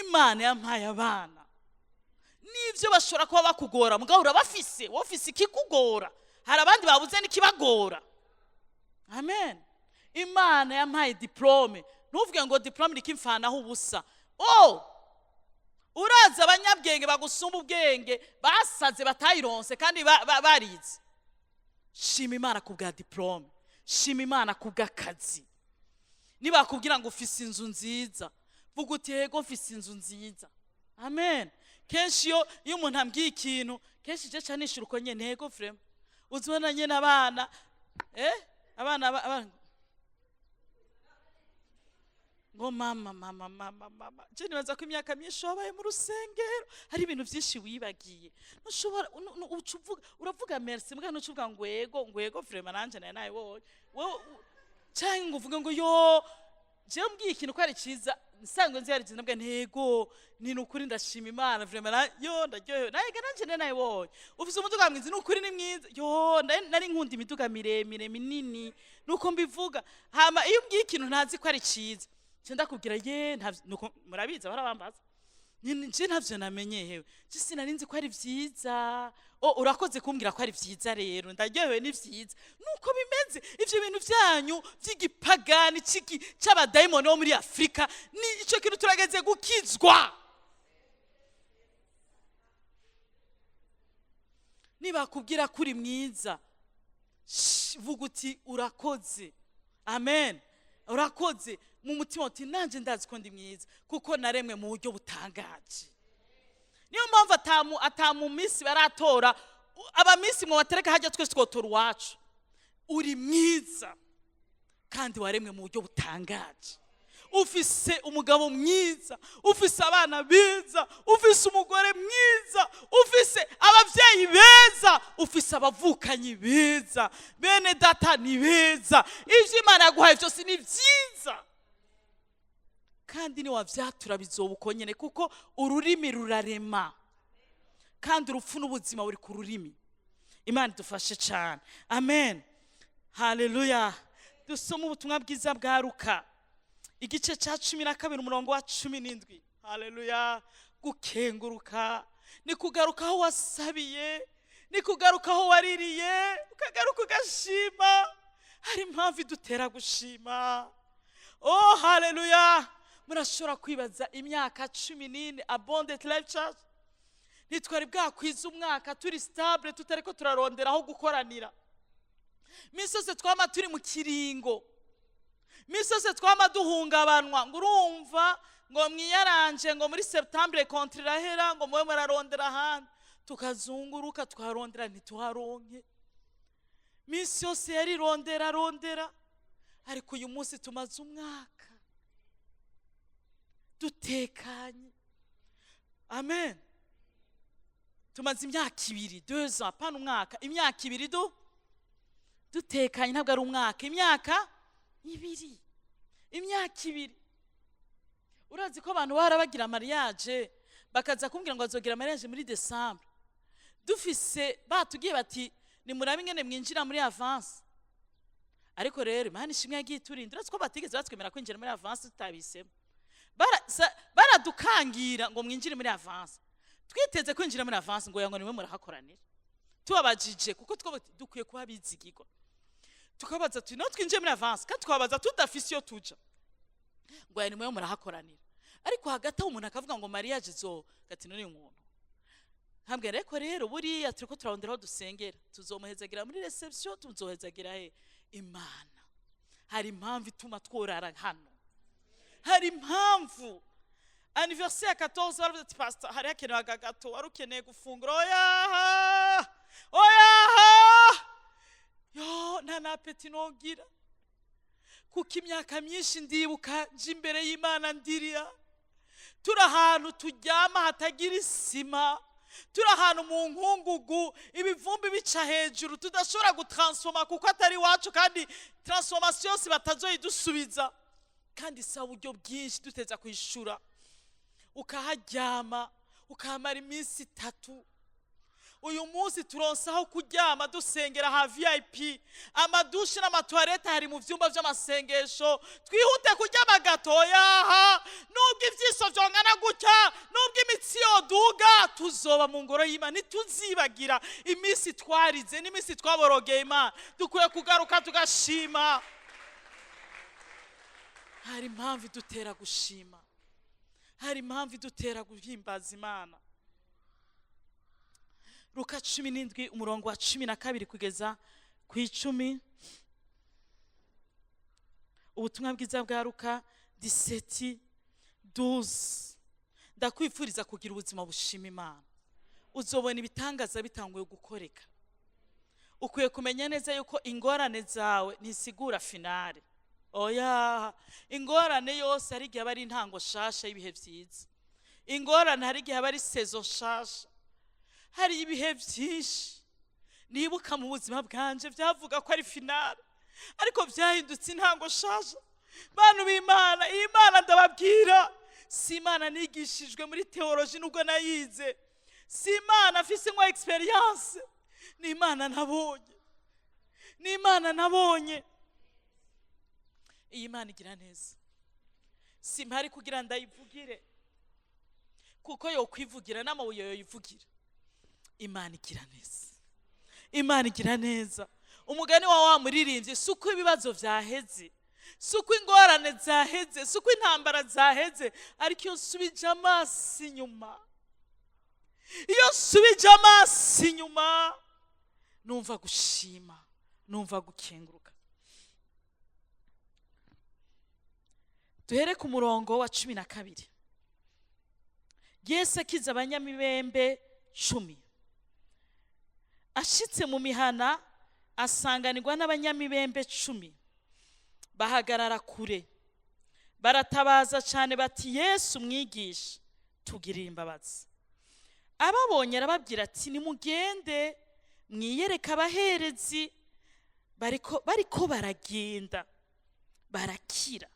Imana yampaye abana nivyo bashora kuba bakugora mugabo urabafise wofise ikikugora hari abandi babuze nikibagora amen Imana yampaye diplome nuvuge ngo diplome nikimfanaho ubusa uraza abanyabwenge bagusumba ubwenge basaze batayironse kandi barize shima Imana kubwa diplome shima Imana kubwa kazi niba kubwira ngo ufise inzu nziza vuga uti yego ufise inzu nziza amen kenshi iyo umuntu ambwiye ikintu kenshi je canishura uko nyene yego frema uzibona nyene abana abana ngo mama je nibaza ko imyaka myinshi wabaye mu rusengero hari ibintu byinshi wibagiye nushobora uravuga merci mbwa nucuvuga ngo yego frema nanje naye wowe cyangwa uvuga ngo yo je mbwiye ikintu ko ari ciza nsanzwe nzi ari ciza mbwa ntego ni nukuri ndashima Imana vraiment yo ndaryohewe naye nanje naye wowe ufise umuduga mwiza nukuri ni mwiza yo nari nkunda imiduga miremire minini nuko mbivuga hama iyo mbwiye ikintu ntazi ko ari ciza cyenda kubwira nuko murabiza barabambaza nje ntavyo namenye hewe je sinarinzi ko ari vyiza urakoze kumbwira ko ari vyiza rero ndaryohewe ni vyiza nuko bimeze ivyo bintu vyanyu vy'igipagani c'abadaimoni bo muri Afrika ni ico kintu turageze gukizwa niba kubwira kuri mwiza vuga uti urakoze amen urakoze mu mutima uti nanje ndazi ko ndi mwiza kuko naremwe mu buryo butangaje niyo mpamvu atamu misi baratora abamisi mu batereka hajya twese twotora uwacu uri mwiza kandi waremwe mu buryo butangaje ufise umugabo mwiza ufise abana beza ufise umugore mwiza ufise abavyeyi beza ufise abavukanyi beza bene data ni beza ivyo Imana yaguhaye byose ni vyiza kandi ni wavyatura bizobuko nyene kuko ururimi rurarema kandi urupfu n'ubuzima buri ku rurimi Imana idufashe cyane amen haleluya dusoma ubutumwa bwiza bwa Luka igice ca 12 umurongo wa 17 haleluya gukenguruka ni kugaruka aho wasabiye ni kugaruka aho waririye ukagaruka ugashima hari impamvu idutera gushima haleluya murashobora kwibaza imyaka 14 abundant life church nitwari bwakwiza umwaka turi stable tutariko turarondera aho gukoranira misose twama turi mu kiringo misose twama duhungabanwa ngo urumva ngo mwiyaranje ngo muri Septembre contre rahera ngo mwe murarondera handi tukazunguruka twarondera ntituharonke misi yose yari rondera ariko uyu munsi tumaze umwaka dutekanye amen tumaze imyaka 2 2 ans apana umwaka imyaka 2 dutekanye ntabwo ari umwaka imyaka 2 urazi ko abantu barabagira mariage bakaza kumbwira ngo azogira mariage muri December dufise batugiye bati ni murabe ingene mwinjira muri avance ariko rero Imana ishimwe yagiye turindira ko batigeze batwemera kwinjira muri avance tutabisemo baradukangira ngo mwinjire muri avance twiteze kwinjira muri avance ngo yango nimwe murahakoranira tubabajije kuko dukwiye kuba bizigirwa tukabaza tuti no twinjire muri avance kandi twabaza tudafise yo tuja ngo nimwe murahakoranira ariko hagati umuntu akavuga ngo mariage zo gati none umuntu hambwe rero buriya turiko turaronderaho dusengera tuzomuhezagira muri reception tuzohezagira Imana hari impamvu ituma tworara hano hari impamvu anniversaire 14 baravuze ati pastor hari hakenewe gato warukeneye gufungura oya yo nta na apeti nogira kuko imyaka myinshi ndibuka nje imbere y'Imana ndirira, turi ahantu turyama hatagira isima, turi ahantu mu nkungugu, ibivumbi bica hejuru, tudashobora gutransforma kuko atari wacu, kandi transformation yose batazoyidusubiza, kandi isaba uburyo bwinshi duteza kwishura. Ukaharyama ukamara iminsi 3. Uyu munsi turonsaho kuryama dusengera ha VIP, amadushe n'amatoilette hari mu vyumba vy'amasengesho. Twihute kuryama gatoya, nubwo ivyiso vyongana gutya, nubwo imitsi yoduga, tuzoba mu ngoro y'Imana. Ntituzibagira iminsi twarize n'iminsi twaborogeye Imana. Dukwiye kugaruka tugashima. Hari impamvu idutera gushima, hari impamvu idutera guhimbaza Imana. Luka 17 umurongo wa 12 kugeza ku 10. Ubutumwa bwiza bwa Luka 17:12. Ndakwifuriza kugira ubuzima bushima Imana. Uzobona ibitangaza bitanguye gukoreka. Ukwiye kumenya neza yuko ingorane zawe ntisigura finale. Oya, ingorane yose hari igihe bari intango shasha y'ibihe vyiza. Ingorane hari igihe bari saison shasha. Hari ibihe byinshi nibuka mu buzima bwanje byavuga ko ari finale, ariko byahindutse intango shasha. Bantu b'Imana, Imana ndababwira, si Imana nigishijwe muri theology nubwo nayize, si Imana afise ngo experience, ni Imana nabonye, ni Imana nabonye. Iyi Imana igira neza, si mpari kugira ndayivugire, kuko yo kwivugira n'amabuye yo yivugira. Imana igira neza, Imana igira neza. Umugani wa muririmbye, suko ibibazo vyaheze, suko ingorane zaheze, suko intambara zaheze, ariko iyo subije amaso inyuma, iyo subije amaso inyuma, numva gushima, numva gukenguruka. Duhere ku murongo wa 12. Yesu akiza abanyamibembe 10. Ashitse mu mihana asanganirwa n'abanyamibembe 10. Bahagarara kure, baratabaza cyane bati, Yesu mwigisha, tugirire imbabazi. Ababonye arababwira ati, nimugende mwiyereka abaherezi. Bariko baragenda, barakira,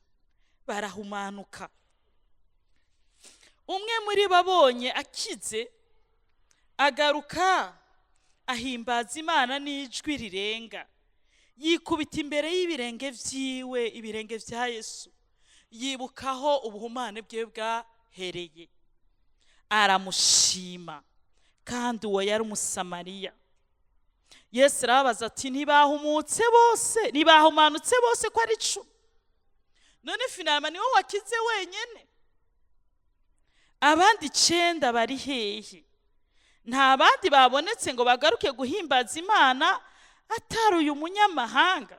barahumanuka. Umwe muri babonye akize, agaruka ahimbaza Imana n'ijwi rirenga, yikubita imbere y'ibirenge vyiwe, ibirenge vya Yesu, yibukaho ubuhumane bwe bwahereye, aramushima. Kandi uwo yari umusamariya. Yesu arababaza ati, ntibahumutse bose, ntibahumanutse bose ko ari 10? None finama ni wowe wakize wenyene? Abandi 9 bari hehe? Nta bandi babonetse ngo bagaruke guhimbaza Imana atari uyu munyamahanga?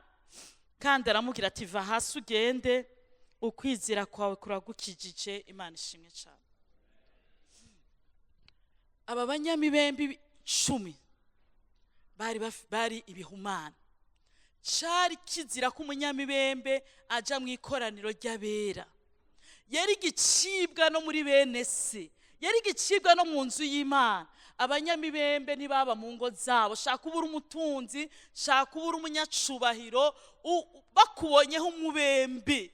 Kandi aramubwira ati, va hasi ugende, ukwizera kwawe kuragukijije. Imana ishimwe cyane. Aba banyamibembe 10 bari ibihumana. Cari kizira ko umunyamibembe aja mu ikoraniro ry'abera. Yari gicibwa no muri bene se, yari gicibwa no mu nzu y'Imana. Abanyamibembe ntibaba mu ngo zabo. Shaka ubura umutunzi, shaka ubura umunyacubahiro, bakubonyeho umubembe,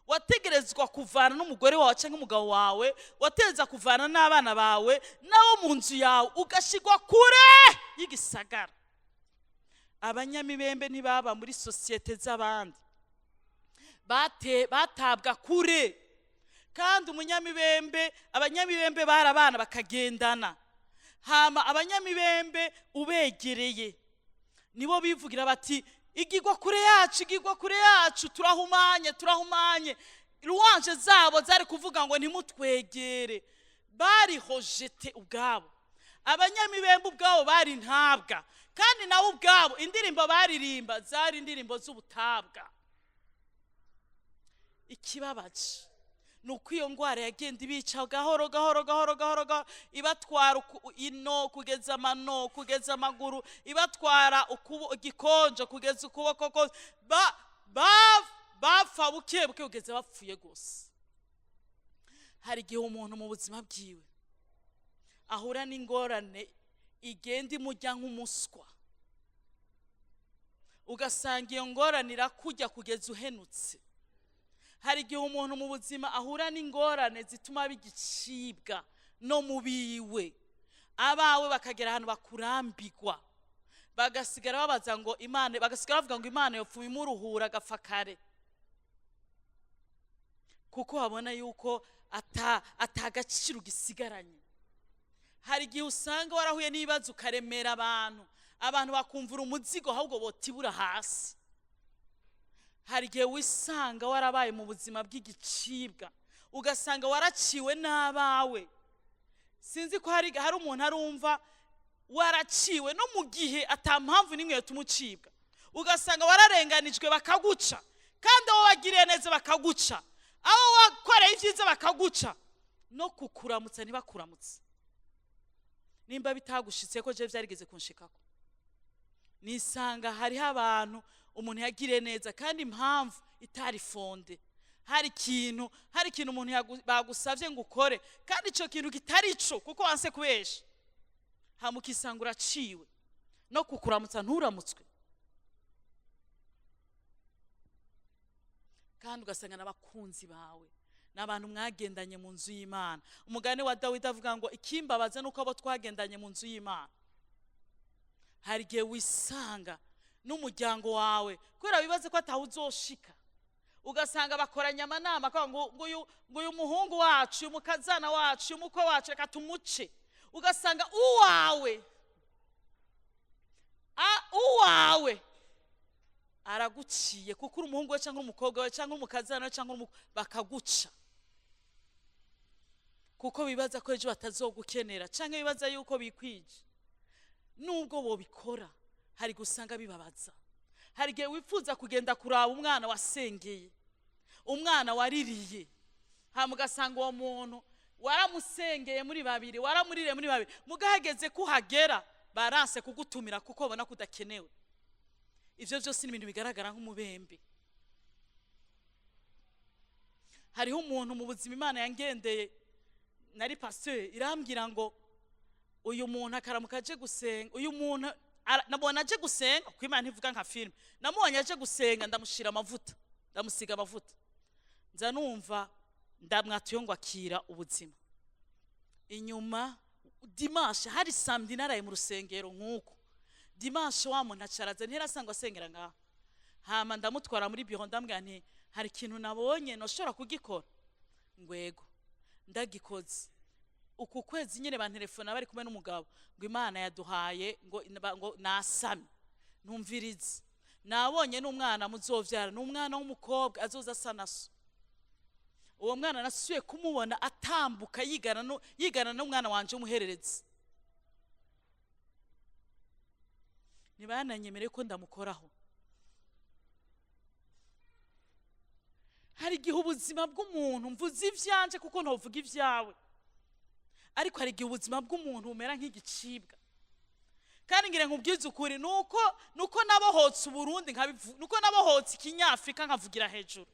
wategerezwa kuvana n'umugore wawe cyangwa umugabo wawe, wategereza kuvana n'abana bawe nabo mu nzu yawe, ugashigwa kure y'igisagara. Abanyamibembe ntibaba muri societe z'abandi, batabwa kure. Kandi abanyamibembe barabana bakagendana. Hama abanyamibembe ubegereye nibo bivugira bati, igigwa kure yacu, igigwa kure yacu, turahumanye, turahumanye. Ruwanje zabo zari kuvuga ngo ntimutwegere. Bari hojete ubwabo. Abanyamibembe ubwabo bari ntabwa, kandi nabo ubwabo indirimbo baririmba zari indirimbo z'ubutabwa. Ikibabaje nuko iyo ngwara yagenda ibica gahoro gahoro, ibatwara ino kugeza amano, kugeza amaguru, ibatwara igikonjo kugeza ukuboko. bapfa buke buke ugeze bapfuye gose. Hari igihe umuntu mu buzima bwiwe ahura n'ingorane igenda imujya nk'umuswa, ugasanga iyo ngorane irakujya kugeza uhenutse. Hari igihe umuntu mu buzima ahura n'ingorane zituma bigicibwa no mubiwe, abawe bakagera ahantu bakurambirwa, bagasigara babaza ngo Imana, bagasigara bavuga ngo Imana yopfuye imuruhura agapfa kare, kuko babona yuko atagaciro gisigaranye. Hari igihe usanga warahuye n'ibibazo ukaremera abantu bakumvura umuzigo ahubwo botibura hasi. Hari igihe wisanga warabaye mu buzima bw'igicibwa, ugasanga waraciwe n'abawe. Sinzi ko hari umuntu arumva waraciwe no mu gihe atampamvu n'imwe yatuma ucibwa, ugasanga wararenganijwe bakaguca, kandi abo wagiriye neza bakaguca, abo wakoreye ibyiza bakaguca, no kukuramutsa ntibakuramutse. Nimba bitagushitse ko je vyarigeze kunshikako, nisanga hariho abantu umuntu yagiriye neza kandi impamvu itari fonde. Hari ikintu umuntu bagusavye ngo ukore kandi ico kintu kitari ico, kuko wanse kubesha, hamukisanga uraciwe, no kukuramutsa nturamutswe, kandi ugasanga n'abakunzi bawe n'abantu mwagendanye mu nzu y'Imana. Umugani wa Dawidi avuga ngo ikimbabaza nuko abo twagendanye mu nzu y'Imana. Hari igihe wisanga n'umuryango wawe kubera bibaze ko ataho uzoshika, ugasanga bakoranya amanama ngo uyu muhungu wacu, uyu mukazana wacu, uyu mukwe wacu reka tumuce, ugasanga uwawe araguciye kuko uri umuhungu we cyangwa umukobwa we cyangwa umukazana we cyangwa bakaguca, kuko bibaza ko ejo batazogukenera cyangwa bibaza yuko bikwije. Nubwo bo bikora, hari gusanga bibabaza. Hari igihe wifuza kugenda kuraba umwana wasengeye, umwana waririye, mugasanga uwo muntu waramusengeye muri babiri, waramuririye muri babiri, mugahageze kuhagera baranse kugutumira kuko babona kudakenewe. Ivyo byose ni ibintu bigaragara nk'umubembe. Hariho umuntu mu buzima Imana yangendeye, nari Pasteur, irambwira ngo uyu muntu akaramuka aje gusenga, uyu muntu nabona aje gusenga, kuko Imana ntivuga nka film, namubonye aje gusenga ndamushira amavuta, ndamusiga amavuta, nza numva ndamwatuye ngo akira ubuzima. Inyuma dimanche hari samedi naraye mu rusengero nk'uko dimanche wa muntu acaraza ntirasangwa asengera ngaho, hama ndamutwara muri biro ndambwira nti hari ikintu nabonye noshobora kugikora, ngwego ndagikoze. Uku kwezi nyine bantelefona bari kumwe n'umugabo ngo Imana yaduhaye ngo nasame, ntumvirize, nabonye n'umwana muzovyara, n'umwana w'umukobwa azoza sanaso. Uwo mwana nasuye kumubona atambuka yigana n'umwana wanje umuhererezi. Nibananyemereye ko ndamukoraho. Hari igihe ubuzima bw'umuntu, mvuze ivyanje kuko ntovuga ivyawe, ariko hari igihe ubuzima bw'umuntu bumera nk'igicibwa. Kandi ngire nkubwize ukuri nuko nabohotse Uburundi nuko nabohotse Kinyafrika nkavugira hejuru,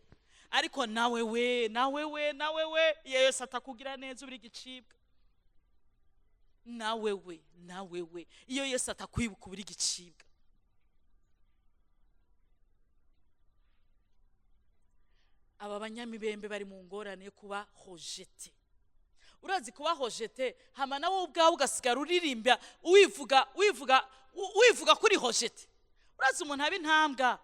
ariko nawe we iyo yose atakugira neza uri igicibwa. Nawe we iyo yose atakwibuka uri igicibwa. Aba banyamibembe bari mu ngorane kuba hojete. Urazi kuba hojete, hama nawe ubwawe ugasigara uririmba wivuga kuri hojete. Urazi umuntu abi ntambwa,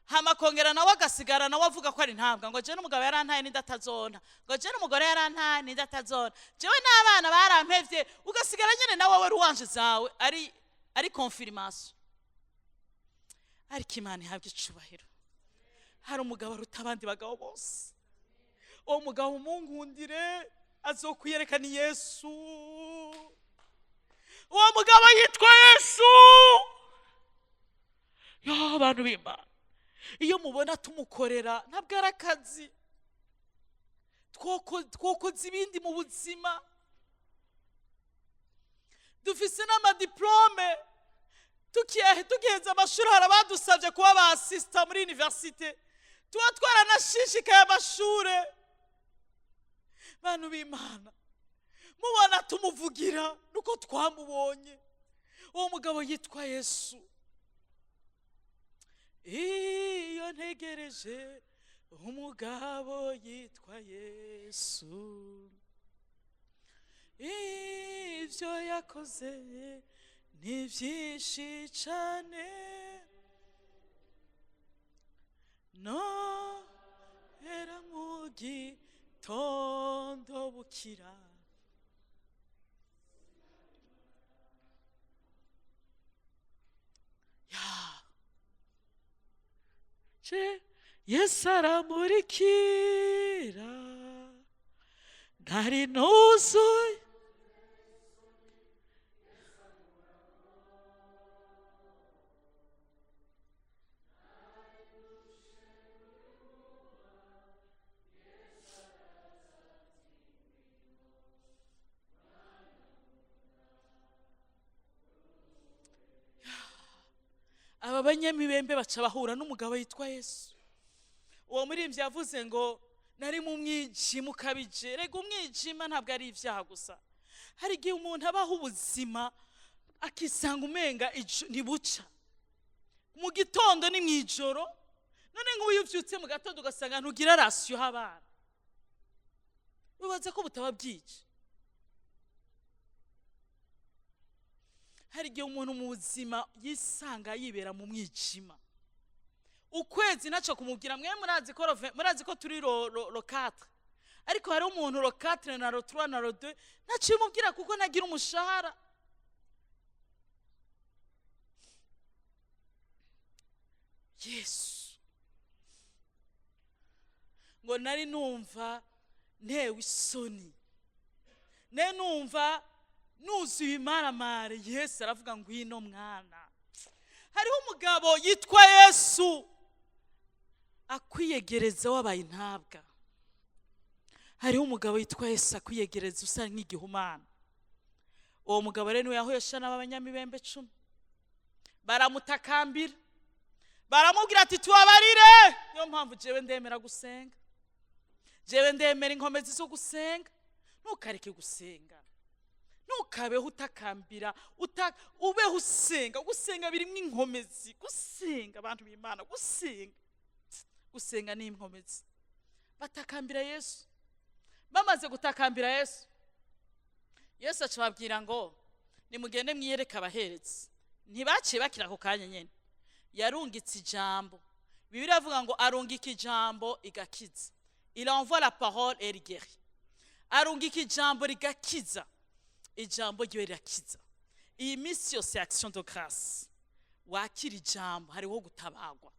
hama kongera nawe agasigara nawe avuga ko ari ntambwa, ngo je n'umugabo yarantaye n'indatazona, ngo je n'umugore yarantaye n'indatazona, jewe n'abana barampevye, ugasigara nyene nawe we ruwanje zawe ari confirmation. Ariko Imana ihabwe icubahiro. Hari umugabo aruta abandi bagabo bose. Uwo mugabo umungundire azokwiyereka ni Yesu. Uwo mugabo yitwa Yesu. Yo abantu b'Imana, iyo mubona tumukorera ntabwo ari akazi, twokoze ibindi mu buzima. Dufise n'amadiplome, tugiheza amashuri hari abadusabye kuba ba assistant muri universite, tuba twaranashishikaye amashure. Bantu b'Imana mubona tumuvugira nuko twamubonye. Uwo mugabo yitwa Yesu. Iyo ntegereje umugabo yitwa Yesu, ivyo yakoze ni vyinshi cane, no era mu gitondo bukira. Yesu aramurikira ntari nuzuye. Aba banyamibembe baca bahura n'umugabo yitwa Yesu. Uwo muririmbyi yavuze ngo nari mu mwijima ukabije. Rega umwijima ntabwo ari ivyaha gusa. Hari igihe umuntu abaho ubuzima akisanga umenga ntibuca. Mu gitondo ni mwijoro. None ngo iyo uvyutse mu gatondo ugasanga ntugira rasiyo habana. Ubaza ko butaba bwije. Hari igihe umuntu mu buzima yisanga yibera mu mwijima. Ukwezi naco kumubwira mwe murazi ko turi lo 4. Ariko hari umuntu lo 4 na lo 3 na lo 2 naco yimubwira kuko nagira umushahara. Yesu ngo nari numva ntewe isoni, ne numva nuzuye imaramare. Yesu aravuga ngo ino mwana. Hariho umugabo yitwa Yesu akwiyegereza wabaye intabwa. Hariho umugabo yitwa Yesu akwiyegereza usa nk'igihumana. Uwo mugabo rero niwe yahoyesha n'abanyamibembe 10. Baramutakambira, baramubwira ati tubabarire. Niyo mpamvu jewe ndemera gusenga, jewe ndemera inkomezi zo gusenga. Ntukareke gusenga, ntukabeho utakambira, ubeho usenga. Gusenga birimo inkomezi. Gusenga abantu b'Imana, gusenga ni inkomezi. Batakambira Yesu. Bamaze gutakambira Yesu, Yesu acababwira ngo nimugende mwiyereka abaherezi. Ntibaciye bakira ako kanya nyene, yarungitse ijambo. Bibiliya avuga ngo arungika ijambo igakiza. Il envoie la parole et guérit. Arungika ijambo rigakiza. Ijambo ryo rirakiza. Iyi misi yose action de grâce. Wakira ijambo hariho gutabagwa.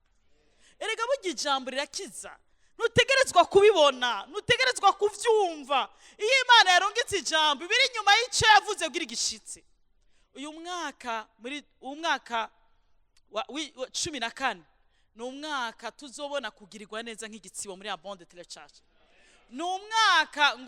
Erega burya ijambo rirakiza. Nutegerezwa kubibona, nutegerezwa kuvyumva. Iyo Imana yarungitse ijambo biri inyuma y'ico yavuze bwira gishitse. Uyu mwaka muri umwaka wa 14 ni umwaka tuzobona kugirirwa neza nk'igitsibo muri Abonde Telecharge. Ni umwaka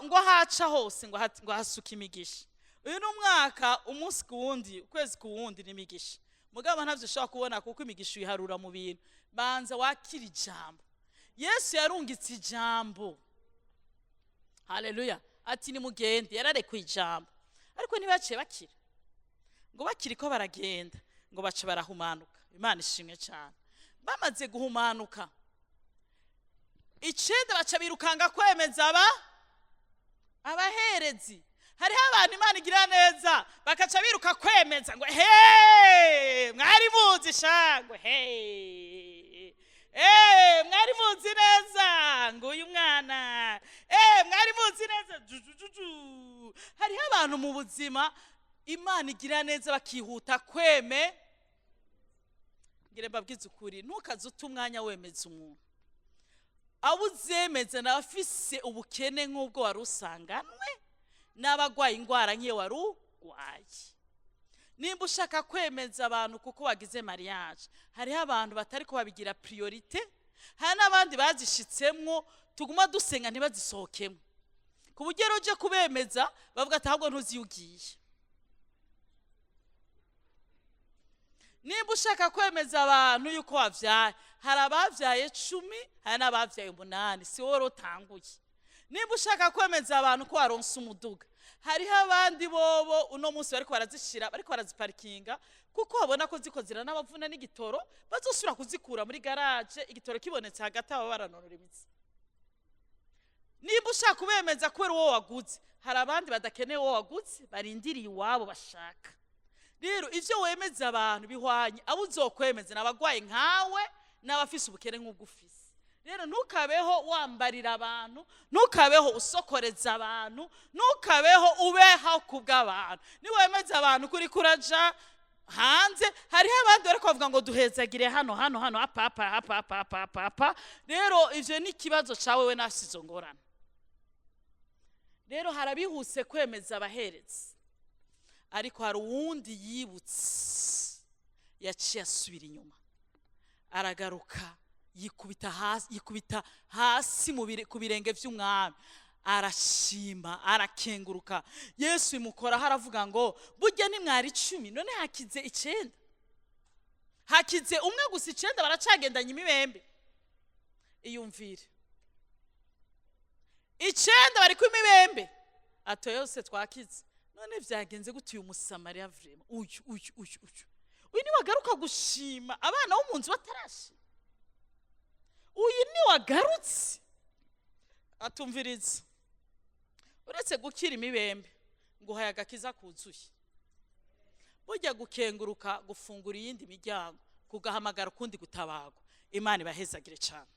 ngo haca hose ngo hasuka imigisha. Uyu ni umwaka umunsi ku wundi, ukwezi ku wundi ni imigisha. Mugabo ntavyo ushaka kubona kuko imigisha yiharura mu bintu. Banza wakira ijambo. Yesu yarungitse ijambo. Haleluya. Ati ni mugende, yararekuye ijambo. Ariko ntibaciye bakira. Ngo bakiri ko baragenda, ngo bace barahumanuka. Imana ishimwe cyane. Bamaze guhumanuka, 9 baca birukanga kwemeza abaherezi. Hariho abantu Imana igira neza bakaca biruka kwemeza ngo mwari muzi shangwe mwari muzi neza ngo uyu mwana mwari muzi neza jujuju. Hariho abantu mu buzima Imana igira neza bakihuta kweme. Ngire mbabwize ukuri, ntukaze utumwanya wemeza umuntu. Abo uzemeza n'abafise ubukene nk'ubwo warusanganwe, n'abagwaye ingwara nk'iyo warugwaye. Nimba ushaka kwemeza abantu kuko wagize mariage, hariho abantu batari ko babigira priorite, hari n'abandi bazishitsemwo tuguma dusenga ntibazisohokemo. Ku bugero uje kubemeza bavuga ati ahubwo ntuziyugiye. nimba ushaka kwemeza abantu yuko wavyaye, hari abavyaye 10, hari n'abavyaye 8, si wowe utanguye. Nimba ushaka kwemeza abantu ko waronse umuduga, hariho abandi bobo uno munsi bariko barazishira, bariko baraziparikinga kuko babona ko ziko zira n'abavuna n'igitoro, bazosubira kuzikura muri garage igitoro kibonetse hagati abo baranonora imitsi. Nimba ushaka kubemeza kubera wowe waguze, hari abandi badakeneye wowe waguze, barindiriye iwabo bashaka. Rero ivyo wemeza abantu bihwanye, abo uzokwemeza n'abagwaye nkawe n'abafise ubukene nk'ubwufise. Rero ntukabeho wambarira abantu, ntukabeho usokoreza abantu, ntukabeho ubeho kubw'abantu. Niwemeza abantu kuri kuraja hanze, hariho abandi bariko bavuga ngo duhezagire hano apa. Rero ivyo ni kibazo cawe we nasizo ngorana. Rero harabihuse kwemeza abaherezi, ariko hari uwundi yibutse yaciye asubira inyuma, aragaruka yikubita hasi ku birenge vy'umwami, arashima, arakenguruka. Yesu imukora haravuga ngo burya ni mwari 10, none hakize 9, hakize umwe gusa 9, baracagendanye imibembe. Iyumvire 9 bari ku imibembe, ato yose twakize. None vyagenze gute uyu musamariya vrema? Uyu ni wagaruka gushima abana bo munzu batarashi. Uyu ni wagarutse atumviriza. Uretse gukira imibembe ngo hayaga kiza kuzuye. Burya gukenguruka gufungura iyindi miryango, kugahamagara kundi gutabago. Imana ibahezagire cyane.